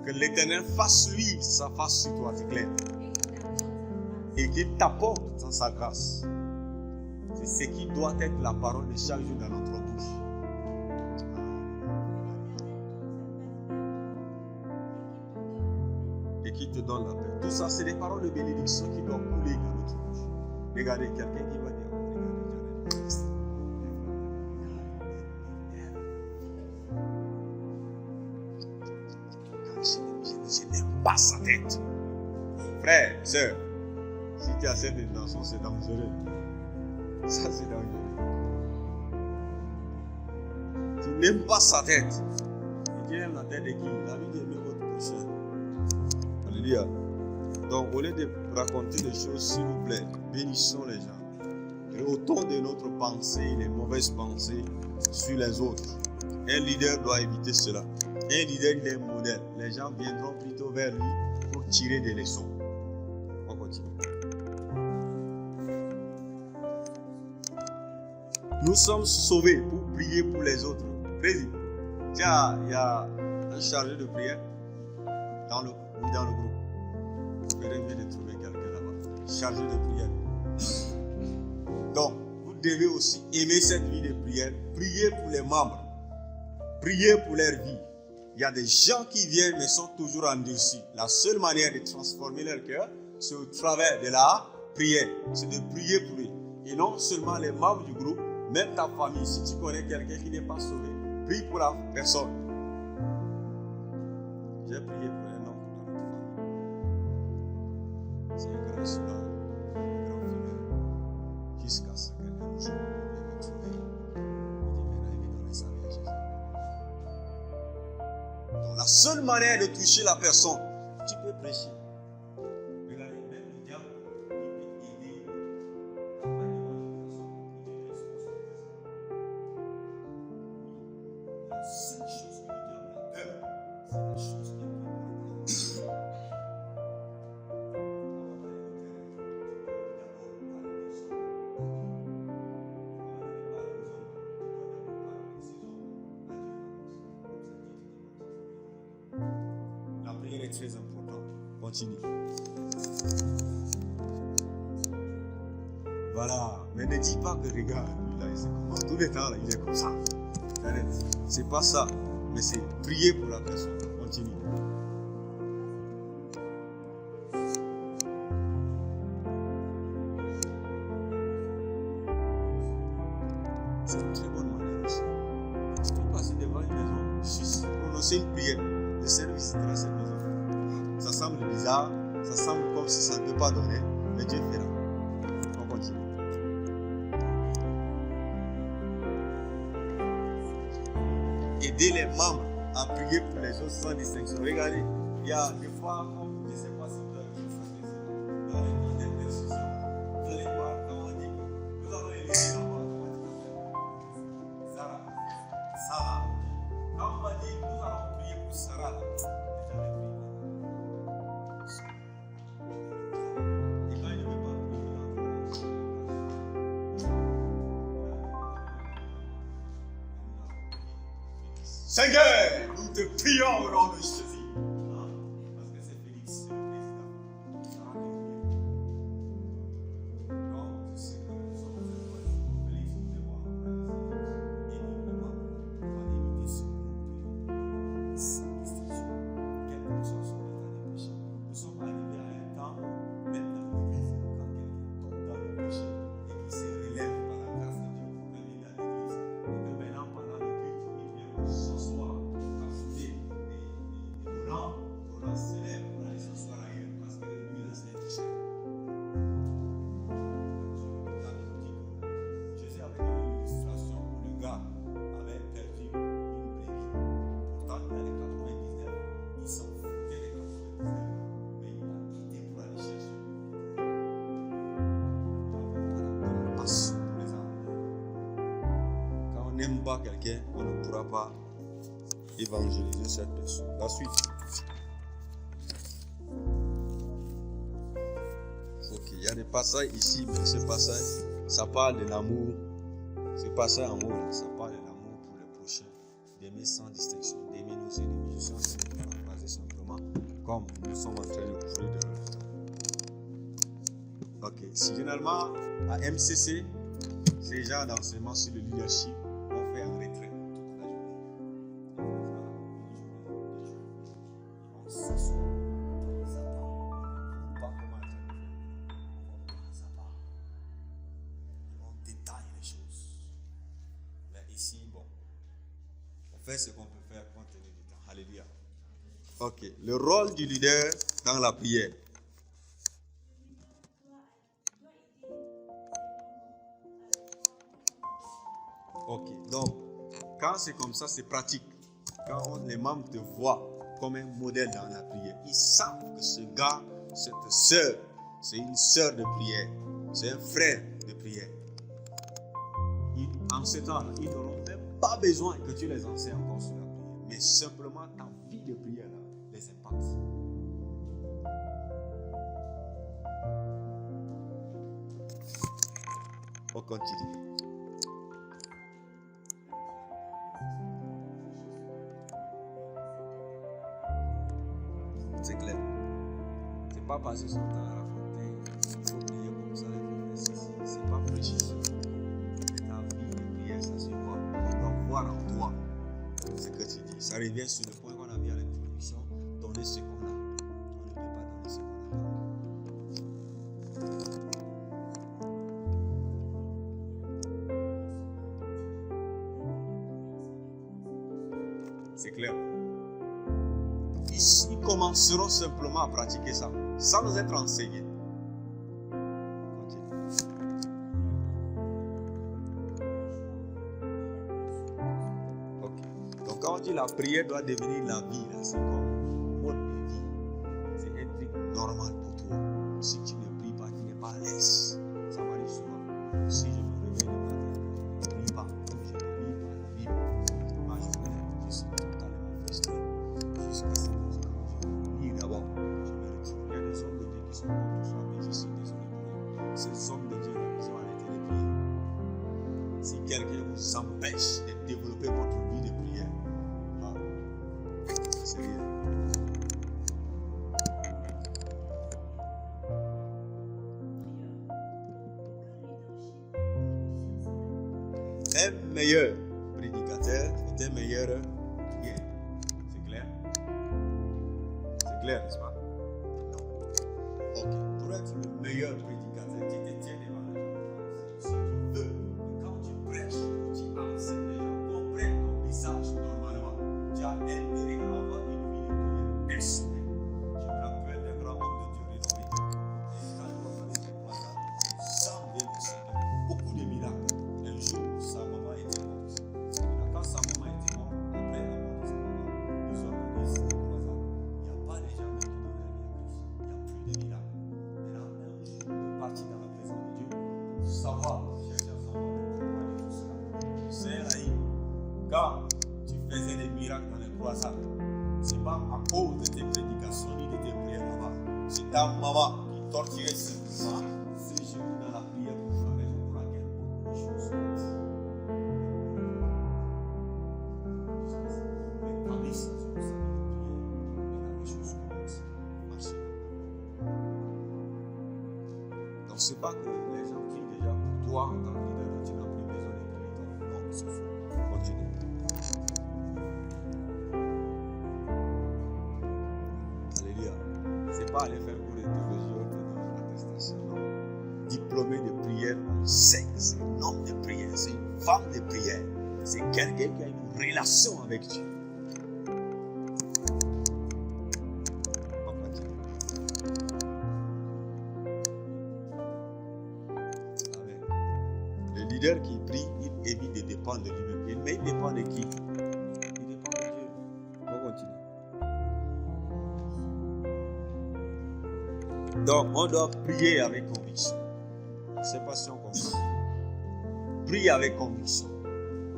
Que l'Éternel fasse lui sa face sur toi, c'est clair. Et qu'il t'apporte dans sa grâce. C'est ce qui doit être la parole de chaque jour dans notre bouche. Et qui te donne la paix. Tout ça, c'est des paroles de bénédiction qui doivent couler dans notre bouche. Regardez, quelqu'un qui va dire, regardez. Je n'aime pas sa tête. Frère, sœur, si tu as cette intention, c'est dangereux. Ça, c'est dangereux. Tu n'aimes pas sa tête. Et tu aimes la tête de qui? La vie d'aimer votre prochain. Alléluia. Donc, au lieu de raconter des choses, s'il vous plaît, bénissons les gens. Et ôtons de notre pensée les mauvaises pensées sur les autres. Un leader doit éviter cela. Un leader, il est un modèle. Les gens viendront plutôt vers lui pour tirer des leçons. On continue. Nous sommes sauvés pour prier pour les autres. Président, tiens, il y a un chargé de prière dans le groupe. Je vais revenir chargé de prière. Donc, vous devez aussi aimer cette vie de prière. Priez pour les membres. Priez pour leur vie. Il y a des gens qui viennent mais sont toujours endurcis. La seule manière de transformer leur cœur, c'est au travers de la prière. C'est de prier pour eux. Et non seulement les membres du groupe, même ta famille. Si tu connais quelqu'un qui n'est pas sauvé, prie pour la personne. J'ai prié pour un homme dans notre famille. C'est un grand soulard, un grand fidèle. Jusqu'à ce qu'un jour, il me trouve. Il dit, maintenant, il veut donner sa vie à Jésus. Donc, la seule manière de toucher la personne, tu peux prêcher. Regardez, même le diable, il peut aider la famille de la personne. La seule chose que le diable a peur, c'est la chose qui est plus La prière est très importante. Continue. Voilà. Mais ne dis pas que regarde, lui là, il est comme tout le temps là, il est comme ça. C'est pas ça. Mais c'est prier pour la personne. Continue. C'est une très bonne manière aussi. Tu peux passer devant une maison, juste prononcer une prière. Le Seigneur visitera cette maison. Ça semble bizarre, ça semble comme si ça ne peut pas donner, mais Dieu fera. On continue. Aider les membres à prier pour les autres sans distinction. Regardez, il y a des fois, comme je ne sais pas si vous avez vu ça, dans les temps d'intercession, vous allez voir quand on dit que nous allons élever l'enfant. Sarah. Quand on va dire nous allons prier pour Sarah, là, déjà les prières. Et quand il ne veut pas prier, Seigneur, nous te prions au nom de Jésus. Parce que c'est Félix, c'est le président. Sarah qui prie. Donc, je sais que nous sommes cette fois Félix, nous devons et nous devons éviter ce que nous prions. Sans distinction. Quel que soit son état de péché. Nous sommes arrivés à un temps, même dans l'église, quand quelqu'un tombe dans le péché et qui se relève par la grâce de Dieu pour venir dans l'église, et que maintenant, pendant le culte, il vient s'asseoir, ajouter des roulants célèbres pour aller s'asseoir ailleurs parce que lui, là, c'est un péché. Jésus avait donné une illustration où le gars avait perdu une brebis. Pourtant, il avait 99, il s'en foutait des 99, mais il a quitté pour aller chercher. Voilà, on passe pour les âmes. Quand on n'aime pas quelqu'un, on ne pourra pas évangéliser cette personne. La suite. Ok, il y a des passages ici, mais ce passage, ça parle de l'amour. Ce passage en haut, ça parle de l'amour pour le prochain, d'aimer sans distinction, d'aimer nos ennemis. Je suis en train de paraphraser simplement, comme nous sommes en train de couvrir de l'autre. Ok, si généralement à MCC, ces gens d'enseignement sur le leadership, on fait un retrait toute la journée. On s'assoit, ça part, pas comment être. Ça part. On détaille les choses. Mais ici, bon, on fait ce qu'on peut faire compte tenu du temps. Alléluia. Ok, le rôle du leader dans la prière. Ok, donc, quand c'est comme ça, c'est pratique. Quand les membres te voient comme un modèle dans la prière, ils savent que ce gars, cette sœur, c'est une sœur de prière, c'est un frère de prière. En ce temps-là, ils n'auront même pas besoin que tu les enseignes encore sur la prière, mais simplement ta vie de prière là, les impacte. On continue. C'est clair. C'est pas passer son temps à raconter. Il faut ça, il faut faire ceci. C'est pas précis. Mais ta vie de prière, ça se voit. On doit voir en toi ce que tu dis. Ça revient sur le point qu'on a vu à l'introduction. Donner ce qu'on a. On ne peut pas donner ce qu'on n'a pas. C'est clair. Ils commenceront simplement à pratiquer ça, sans être enseignés. Ok. Donc quand on dit la prière doit devenir la vie, là, c'est comme mode de vie. C'est un truc normal pour toi. Si tu ne pries pas, tu n'es pas à l'aise. Ça m'arrive souvent. Si je me réveille le matin, je ne prie pas, je ne lis pas la Bible. Ma journée, je suis totalement frustré. Jusqu'à ce que je lis d'abord, je me retrouve. Il y a des hommes de Dieu qui sont bons pour soi, mais je suis désolé pour eux. Ces hommes de Dieu, ils ont arrêté de prier. Si quelqu'un vous empêche de développer votre vie de prière, non, c'est rien. Un meilleur prédicateur est un meilleur prière. C'est clair? C'est clair, n'est-ce pas? Non. Ok. Pour être le meilleur prédicateur, tu te tiens devant les gens. Si tu veux que quand tu prêches, tu enseignes, les gens comprennent ton message normalement. Tu as intérêt à avoir une vie de prière personnelle. Je me rappelle d'un grand homme de Dieu renommé. Et quand je vois les trois ça, sans bien le Seigneur, beaucoup de miracles. Un jour, sa maman était morte. Quand sa maman était morte, après la mort de sa maman, ils ont organisé les croisades. Il n'y a pas les gens qui donnent la vie à Christ. Il n'y a plus de miracles. Maintenant, un jour, de partir dans la présence de Dieu, pour savoir, chercher à savoir pourquoi de tout cela. Le Seigneur a dit, quand tu faisais des miracles dans les croisades, ce n'est pas à cause de tes prédications ni de tes prières là-bas. C'est ta maman qui torturait simplement ses genoux dans la prière pour la raison pour laquelle beaucoup de choses sont dites. Mais sur le sabbat de prière, et là les choses commencent à marcher. Donc c'est pas que les gens prient déjà pour toi en tant que leader, donc tu n'as plus besoin de prier toi. Non, c'est faux. Continue. Alléluia. C'est pas aller faire cours de théologie ou de l'attestation, non. Diplômé de prière, on sait que c'est un homme de prière, c'est une femme de prière, c'est quelqu'un qui a une relation avec Dieu. On continue. Amen. Le leader qui prie, il évite de dépendre de lui-même. Mais il dépend de qui? Il dépend de Dieu. On continue. Donc, on doit prier avec conviction. Je ne sais pas si on comprend. Prier avec conviction.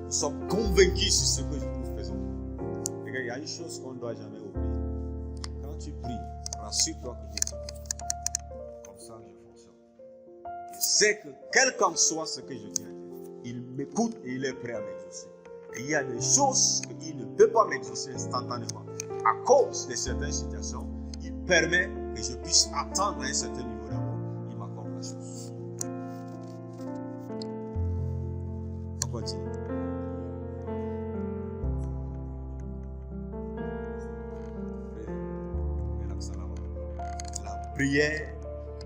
Nous sommes convaincus sur ce que nous faisons. Et il y a une chose qu'on ne doit jamais oublier. Quand tu pries, rassure-toi que Dieu t'écoute. Comme ça, je fonctionne. Je sais que quel qu'en soit ce que je dis à Dieu, il m'écoute et il est prêt à m'exaucer. Et il y a des choses qu'il ne peut pas m'exaucer instantanément. À cause de certaines situations, il permet que je puisse attendre à un certain niveau d'abord. Il m'accorde la chose. On continue. La prière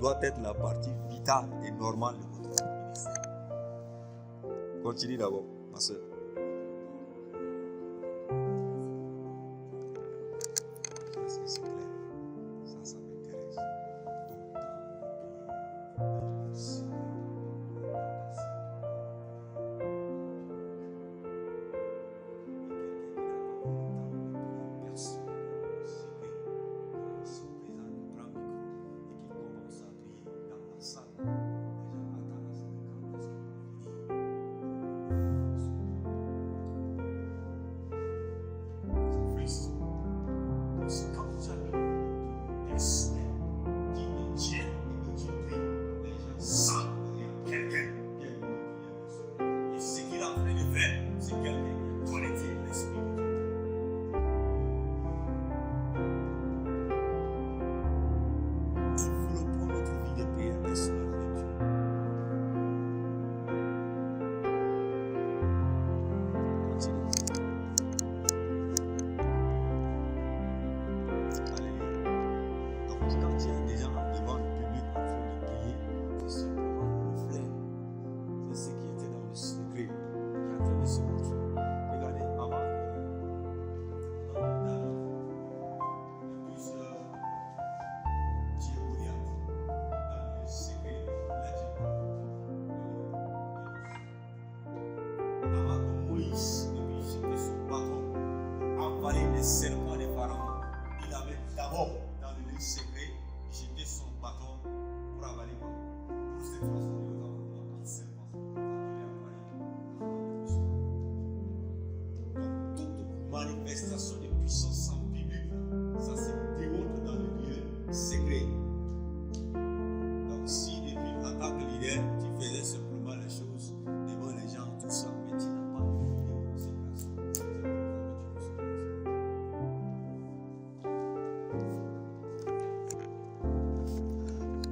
doit être la partie vitale et normale de votre ministère. Continue d'abord, ma soeur. Est-ce que c'est clair? Ça m'intéresse.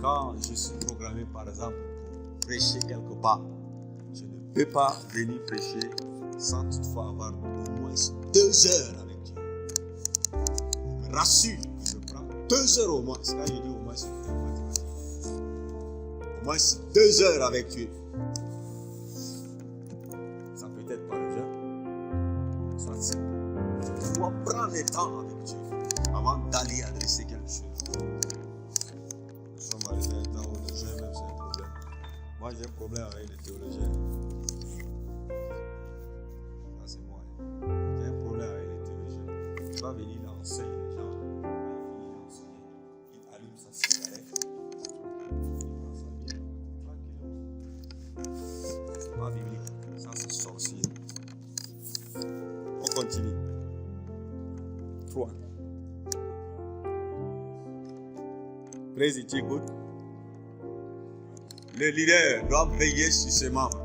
quand je suis programmé, par exemple, pour prêcher quelque part, je ne peux pas venir prêcher sans toutefois avoir au moins 2 heures avec Dieu. Je me rassure que je prends 2 heures au moins. Quand je dis au moins, c'est au moins 2 heures avec Dieu. Ça peut être par exemple, soit simple. Je dois prendre le temps avec Dieu avant d'aller adresser quelque chose. Nous sommes arrivés à un temps où les gens même c'est un problème. Moi j'ai un problème avec les théologiens. Ça c'est moi. J'ai un problème avec les théologiens. Il va venir là, enseigner les gens. Il va venir là, enseigner. Il allume sa cigarette. Il prend sa bière. Tranquillement. C'est pas biblique. Ça c'est sorcier. On continue. 3. Praise it, écoute. Le leader doit veiller sur ses membres.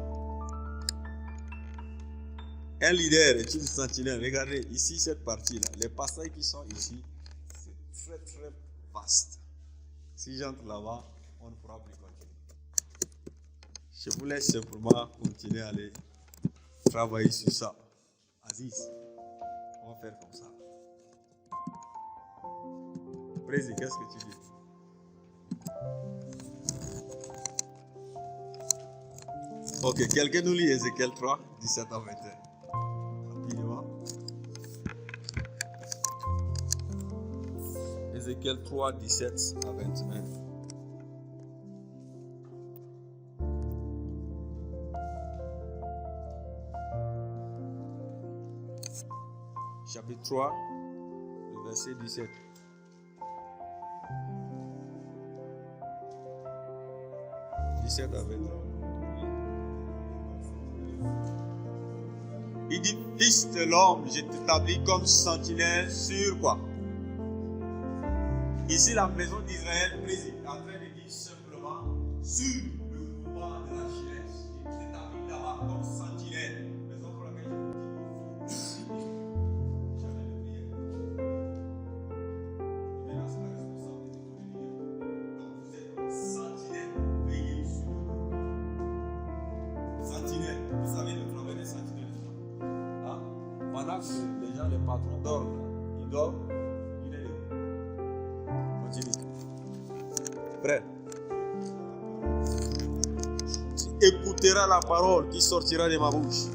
Un leader est une sentinelle. Regardez ici cette partie-là. Les passages qui sont ici, c'est très très vaste. Si j'entre là-bas, on ne pourra plus continuer. Je vous laisse simplement continuer à aller travailler sur ça. Aziz, on va faire comme ça. Président, qu'est-ce que tu dis? Ok, quelqu'un nous lit Ézéchiel 3, 17 à 21. Rapidement. Ézéchiel 3, 17 à 21. Chapitre 3, le verset 17. À 21. Il dit, fils de l'homme, je t'établis comme sentinelle sur quoi? Ici, la maison d'Israël est en train de dire simplement sur le mouvement de la jeunesse. Il t'établit là-bas comme sentinelle. Maison pour laquelle je vous dis, jamais de prière. Mais là, c'est la responsabilité de tous les leaders. Donc, vous êtes sentinelle, veillez sur le sentinelle. Vous savez le travail des sentinelles. Hein? Pendant que les gens, les patrons dorment, ils dorment, il est debout. Continue. Frère, tu écouteras la parole qui sortira de ma bouche.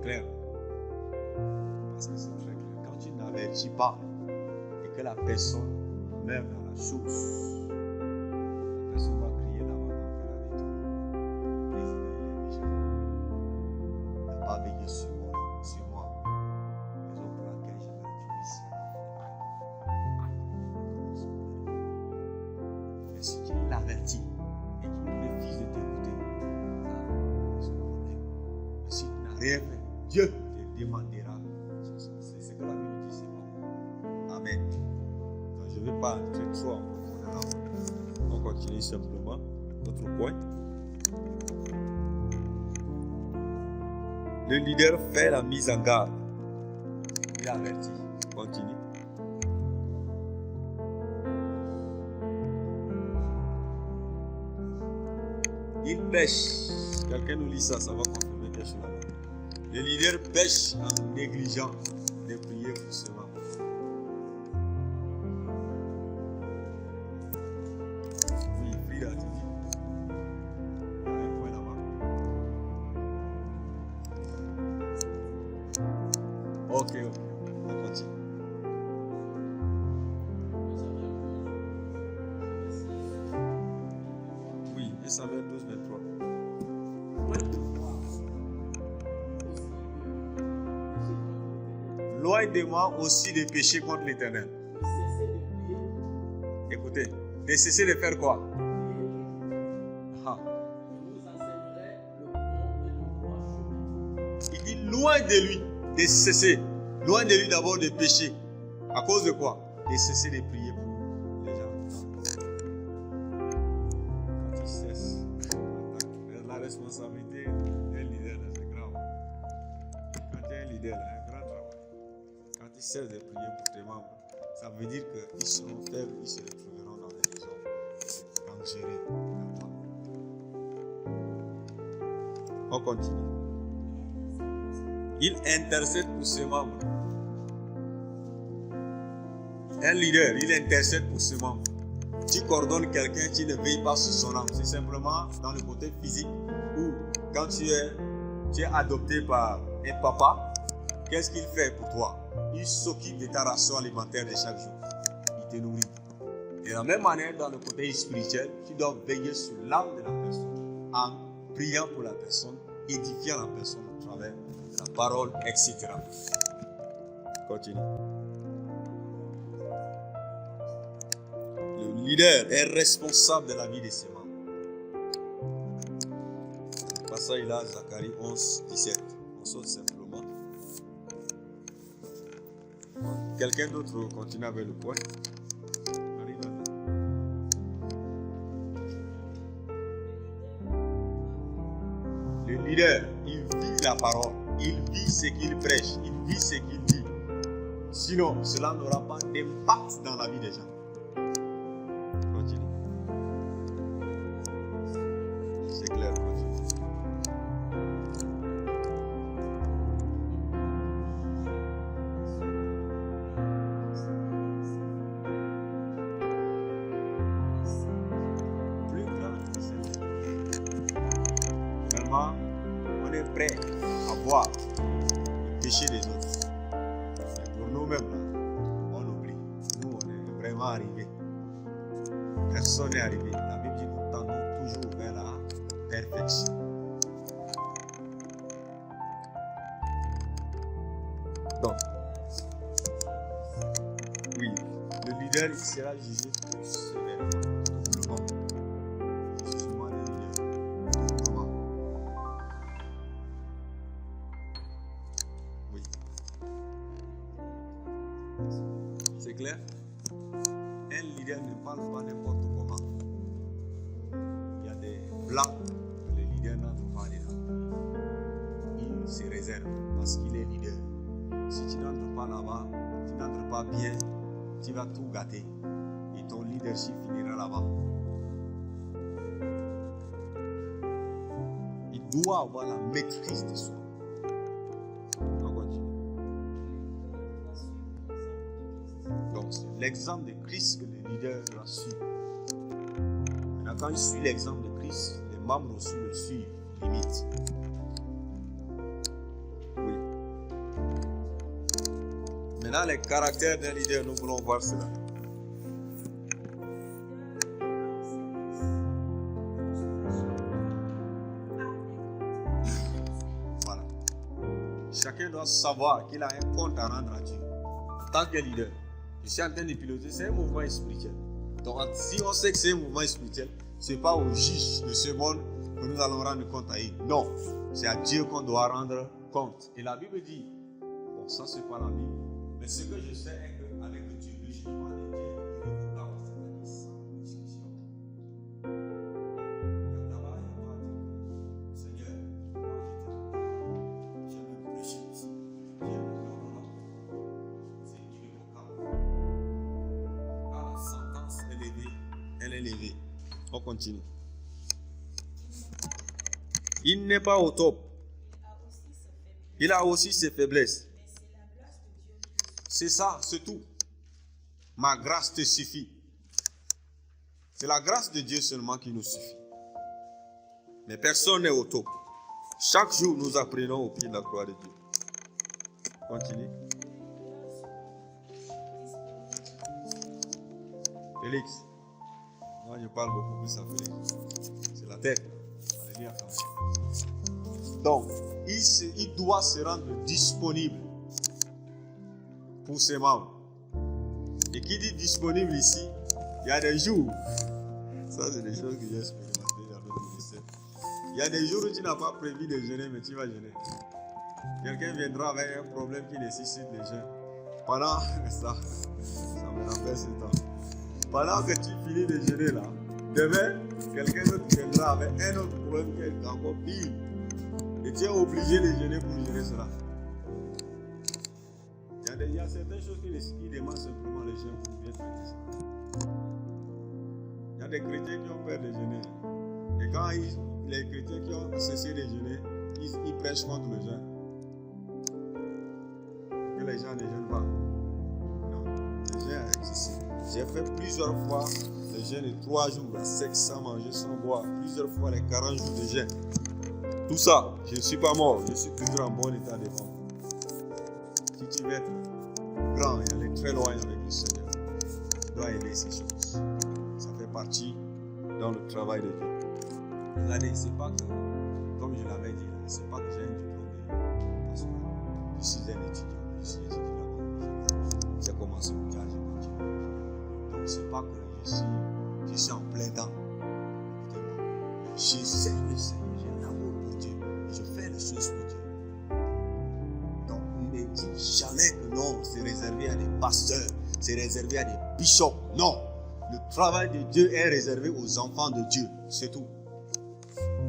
Clair. Parce que c'est très clair. Quand tu n'avertis pas et que la personne meurt dans la chose, la personne va crier dans l'enfer avec toi. Le président il est méchant. Il n'a pas veillé sur moi. Raison pour laquelle je vais retrouver ici. Mais si tu l'avertis et qu'il refuse de t'écouter, ça c'est un problème. Mais si tu n'as rien fait, Dieu te demandera. C'est ce que la Bible dit, c'est bon. Amen. Donc, je ne vais pas entrer trop en profondeur. On continue simplement. Notre point. Le leader fait la mise en garde. Il avertit. Continue. Il pêche. Quelqu'un nous lit ça, ça va confirmer quelque chose là-bas. Le leader pêche en négligeant de prier forcément. Oui, Frida, tu dis. Il y a un point là-bas. Ok, on continue. Oui, Samuel 12, 23. éloigne de moi aussi de pécher contre l'Éternel. Écoutez, de cesser de faire quoi? Il dit loin de lui, de cesser. Loin de lui d'abord de pécher. À cause de quoi? De cesser de prier pour les gens. Quand il cesse, la responsabilité d'un leader, c'est grave. Quand tu es un leader, c'est un grand travail. Quand il cesse de prier pour tes membres, ça veut dire qu'ils seront faibles, ils se retrouveront dans des maisons dangereuses. On continue. Il intercède pour ses membres. Un leader, il intercède pour ses membres. Tu coordonnes quelqu'un, tu ne veilles pas sur son âme. C'est simplement dans le côté physique où quand tu es adopté par un papa, qu'est-ce qu'il fait pour toi? Il s'occupe de ta ration alimentaire de chaque jour. Il te nourrit. De la même manière, dans le côté spirituel, tu dois veiller sur l'âme de la personne en priant pour la personne, édifiant la personne au travers de la parole, etc. Continue. Le leader est responsable de la vie de ses membres. Le passage là, Zacharie 11, 17. On saute simplement. Quelqu'un d'autre continue avec le point. Arrive à là. Le leader, il vit la parole. Il vit ce qu'il prêche. Il vit ce qu'il dit. Sinon, cela n'aura pas d'impact dans la vie des gens. Continue. C'est clair, continue. Plus grand, finalement, on est prêt à voir le péché des autres. Et pour nous-mêmes, là, on oublie. Nous, on est vraiment arrivés. Personne n'est arrivé. La Bible dit que nous tendons toujours vers la perfection. Donc, oui, le leader il sera jugé sévèrement. Doublement. Le jugement des leaders. Doublement. Oui. C'est clair? Un leader ne parle pas n'importe comment. Il y a des blancs que le leader n'entre pas dedans. Il se réserve parce qu'il est leader. Si tu n'entres pas là-bas, tu n'entres pas bien, tu vas tout gâter. Et ton leadership finira là-bas. Il doit avoir la maîtrise de soi. On continue. Donc, c'est l'exemple de Christ que le leader doit suivre. Maintenant, quand il suit l'exemple de Christ, les membres aussi le suivent, limite. Oui. Maintenant, les caractères d'un leader, nous voulons voir cela. Voilà. Chacun doit savoir qu'il a un compte à rendre à Dieu. En tant que leader, je suis en train de piloter, c'est un mouvement spirituel. Donc, si on sait que c'est un mouvement spirituel, ce n'est pas au juge de ce monde que nous allons rendre compte à lui. Non, c'est à Dieu qu'on doit rendre compte. Et la Bible dit, bon, ça c'est pas la Bible, mais ce que je sais est qu'avec Dieu, le jugement de Dieu est irrévocable, c'est-à-dire sans discussion. Là-bas, il va dire, Seigneur, moi je me péché ici. Dieu me dit, non, c'est irrévocable. Quand la sentence est levée, elle est levée. On continue. Il n'est pas au top. Il a aussi ses faiblesses. C'est ça, c'est tout. Ma grâce te suffit. C'est la grâce de Dieu seulement qui nous suffit. Mais personne n'est au top. Chaque jour, nous apprenons au pied de la croix de Dieu. Continue. Félix. Moi, je parle beaucoup plus à Félix. C'est la tête. Alléluia. Donc, il doit se rendre disponible. pour ses membres. Et qui dit disponible ici, il y a des jours, ça c'est des choses que j'ai expérimentées dans notre ministère. Il y a des jours où tu n'as pas prévu de jeûner, mais tu vas jeûner. Quelqu'un viendra avec un problème qui nécessite le jeûne. Pendant ça me rappelle ce temps. Pendant que tu finis de jeûner là, demain, quelqu'un d'autre viendra avec un autre problème qui est encore pire. Et tu es obligé de jeûner pour gérer cela. Il y a certaines choses qui demandent simplement le jeûne pour bien traiter ça. Il y a des chrétiens qui ont peur de jeûner. Et quand les chrétiens qui ont cessé de jeûner, ils prêchent contre le jeûne. Que les gens ne jeûnent pas. Non, le jeûne est excessif. J'ai fait plusieurs fois le jeûne de 3 jours à sec, sans manger, sans boire. Plusieurs fois les 40 jours de jeûne. Tout ça, je ne suis pas mort. Je suis toujours en bon état de forme. Si tu veux être grand et aller très loin avec le Seigneur, tu dois aimer ces choses. Ça fait partie dans le travail de Dieu. Regardez, c'est pas que, comme je l'avais dit, c'est pas que j'ai un diplôme de pasteur. Je suis un étudiant. Je suis étudiant là-bas. J'ai commencé au théâtre, j'ai continué. Donc c'est pas que je suis en plein temps. Écoutez-moi. Je sais le Seigneur, j'ai l'amour pour Dieu. Je fais les choses pour Dieu. Donc ne dis jamais que non, c'est réservé à des pasteurs, c'est réservé à des bishops. Non, le travail de Dieu est réservé aux enfants de Dieu, c'est tout.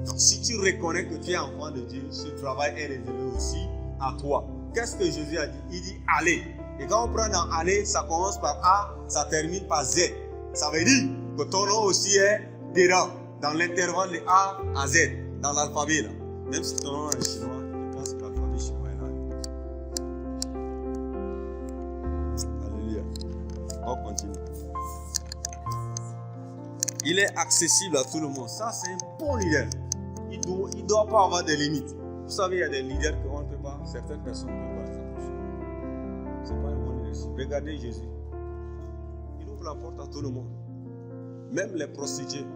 Donc si tu reconnais que tu es enfant de Dieu, ce travail est réservé aussi à toi. Qu'est-ce que Jésus a dit? Il dit allez. Et quand on prend dans aller, ça commence par A, ça termine par Z. Ça veut dire que ton nom aussi est dedans, dans l'intervalle de A à Z, dans l'alphabet là. Même si ton nom est chinois, je pense que l'alphabet chinois est là. Alléluia. On continue. Il est accessible à tout le monde. Ça, c'est un bon leader. Il ne doit pas avoir de limites. Vous savez, il y a des leaders qu'on ne peut pas, certaines personnes ne peuvent pas les approcher. Ce n'est pas un bon leadership. Regardez Jésus. Il ouvre la porte à tout le monde. Même les prostituées.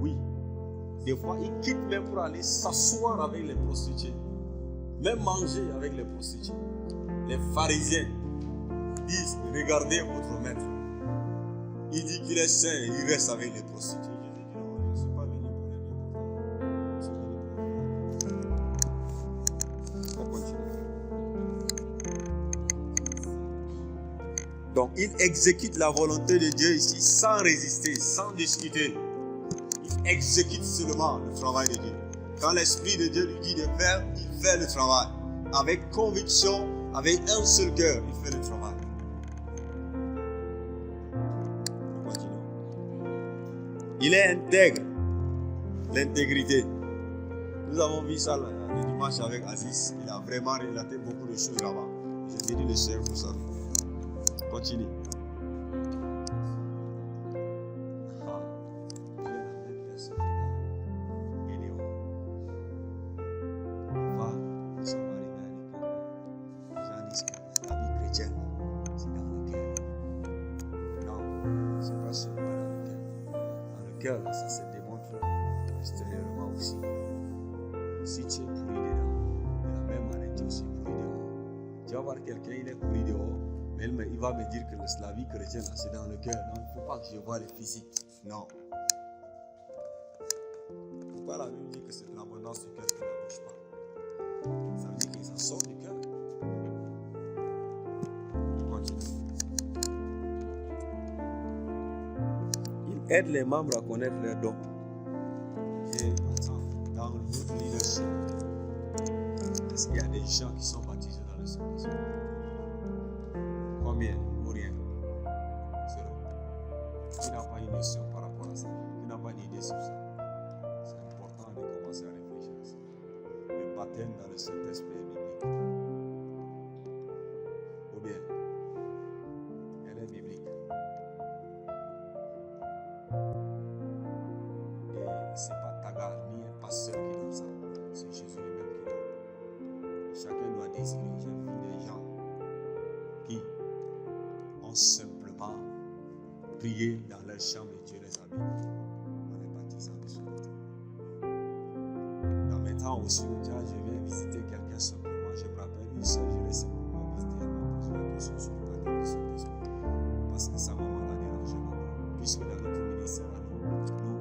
Oui. Des fois, il quitte même pour aller s'asseoir avec les prostituées. Même manger avec les prostituées. Les pharisiens disent, regardez votre maître. Il dit qu'il est saint et il reste avec les prostituées. Jésus dit non, je ne suis pas venu pour les bien. Je suis venu pour les bien. On continue. Donc, il exécute la volonté de Dieu ici sans résister, sans discuter. Il exécute seulement le travail de Dieu. Quand l'Esprit de Dieu lui dit de faire, il fait le travail. Avec conviction, avec un seul cœur, il fait le travail. Il est intègre. L'intégrité. Nous avons vu ça le dimanche avec Aziz. Il a vraiment relaté beaucoup de choses là-bas. Je bénis le Seigneur pour ça. Continue. Ça se démontre extérieurement aussi. Si tu es pourri dedans, de la même manière tu es aussi pourri dehors. Tu vas voir quelqu'un, il est pourri dehors, mais il va me dire que la vie chrétienne, c'est dans le cœur. Non, il ne faut pas que je voie le physique. Non. Pourquoi la Bible dit que c'est de l'abondance du cœur qui ne bouge pas? Ça veut dire que ça sort du cœur. Continue. Aide les membres à connaître leurs dons. Et dans notre leadership, est-ce qu'il y a des gens qui sont baptisés dans le Saint-Esprit? Combien ou rien? Zéro. Qui n'a pas une notion par rapport à ça? Qui n'a pas une idée sur ça? C'est important de commencer à réfléchir à ça. Le baptême dans le Saint-Esprit est biblique. Ou bien, elle est biblique. Ce n'est pas Tagar ni un pasteur qui donne ça, c'est Jésus lui-même qui donne. Chacun doit désirer. J'ai vu des gens qui ont simplement prié dans leur chambre et Dieu les a bénis. On est baptisés en Christ. Dans mes temps aussi, je viens visiter quelqu'un simplement. Je me rappelle une seule, je l'ai simplement visité. choses sur le baptême du Saint-Esprit. Parce que sa maman l'a dérangé beaucoup. Puisque dans notre ministère, nous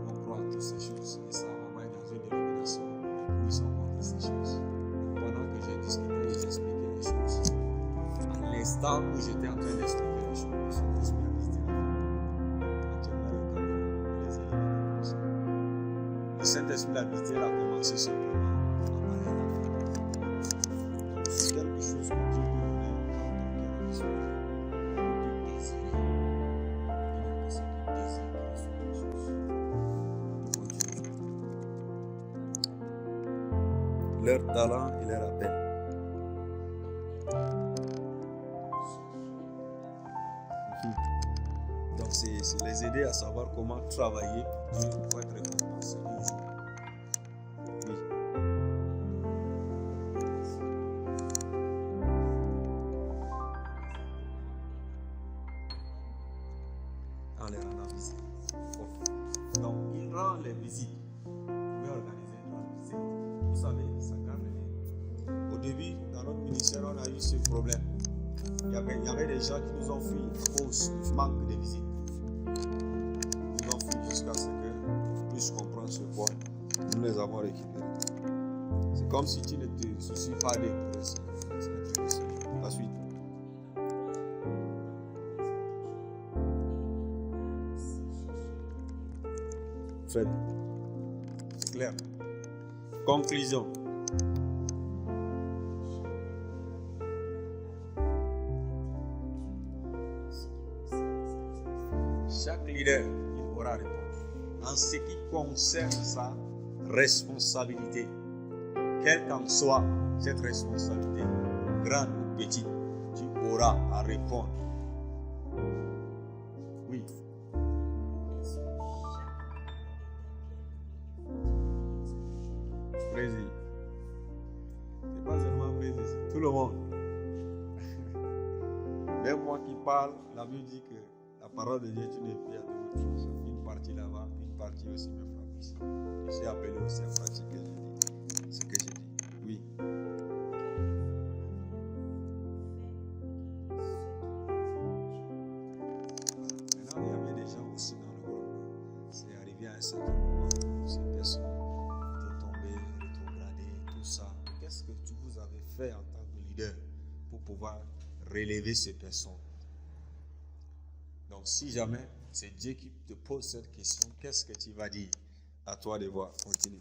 on croit à toutes ces choses. Et sa maman est dans une dénomination où ils sont contre ces choses. Donc, pendant que j'ai discuté et j'expliquais les choses, à l'instant où j'étais en train d'expliquer les choses, le Saint-Esprit a visité la femme. Actuellement, le Cameroun, les éléments comme ça. Le Saint-Esprit l'a visité, il a commencé simplement à parler à la femme. Donc, c'est quelque chose que Dieu peut donner dans ton cœur et l'esprit. Tu peux désirer. Il n'y a que ceux qui désirent qui reçoivent les choses. Continue. Leur talent et leur appel. Donc, c'est les aider à savoir comment travailler pour Dieu pour être récompensé un jour. Oui. En les rendant visite. Ok. Donc, il rend les visites. Vous pouvez organiser une grande visite. Vous savez, ça garde les liens. Au début, dans notre ministère, on a eu ce problème. Il y avait des gens qui nous ont fui à cause du manque de visites. Ils nous ont fui jusqu'à ce que puissent comprendre ce point. Nous les avons récupérés. C'est comme si tu ne te soucies pas d'eux. La suite. Fred. C'est clair. Conclusion. Chaque leader, il aura répondu. En ce qui concerne sa responsabilité, quelle qu'en soit cette responsabilité, grande ou petite, tu auras à répondre. Oui. Brésil. C'est pas seulement Brésil, c'est tout le monde. Même moi qui parle, la Bible dit que la parole de Dieu est une épée à double tranchant. Une partie là-bas, une partie aussi me frappe ici. Je suis appelé aussi à pratiquer ce que j'ai dit. Oui. Maintenant, il y avait des gens aussi dans le groupe. C'est arrivé à un certain moment où ces personnes étaient tombées, rétrogradées, tout ça. Qu'est-ce que vous avez fait en tant que leader pour pouvoir relever ces personnes? Donc, si jamais c'est Dieu qui te pose cette question, qu'est-ce que tu vas dire? À toi de voir. Continue.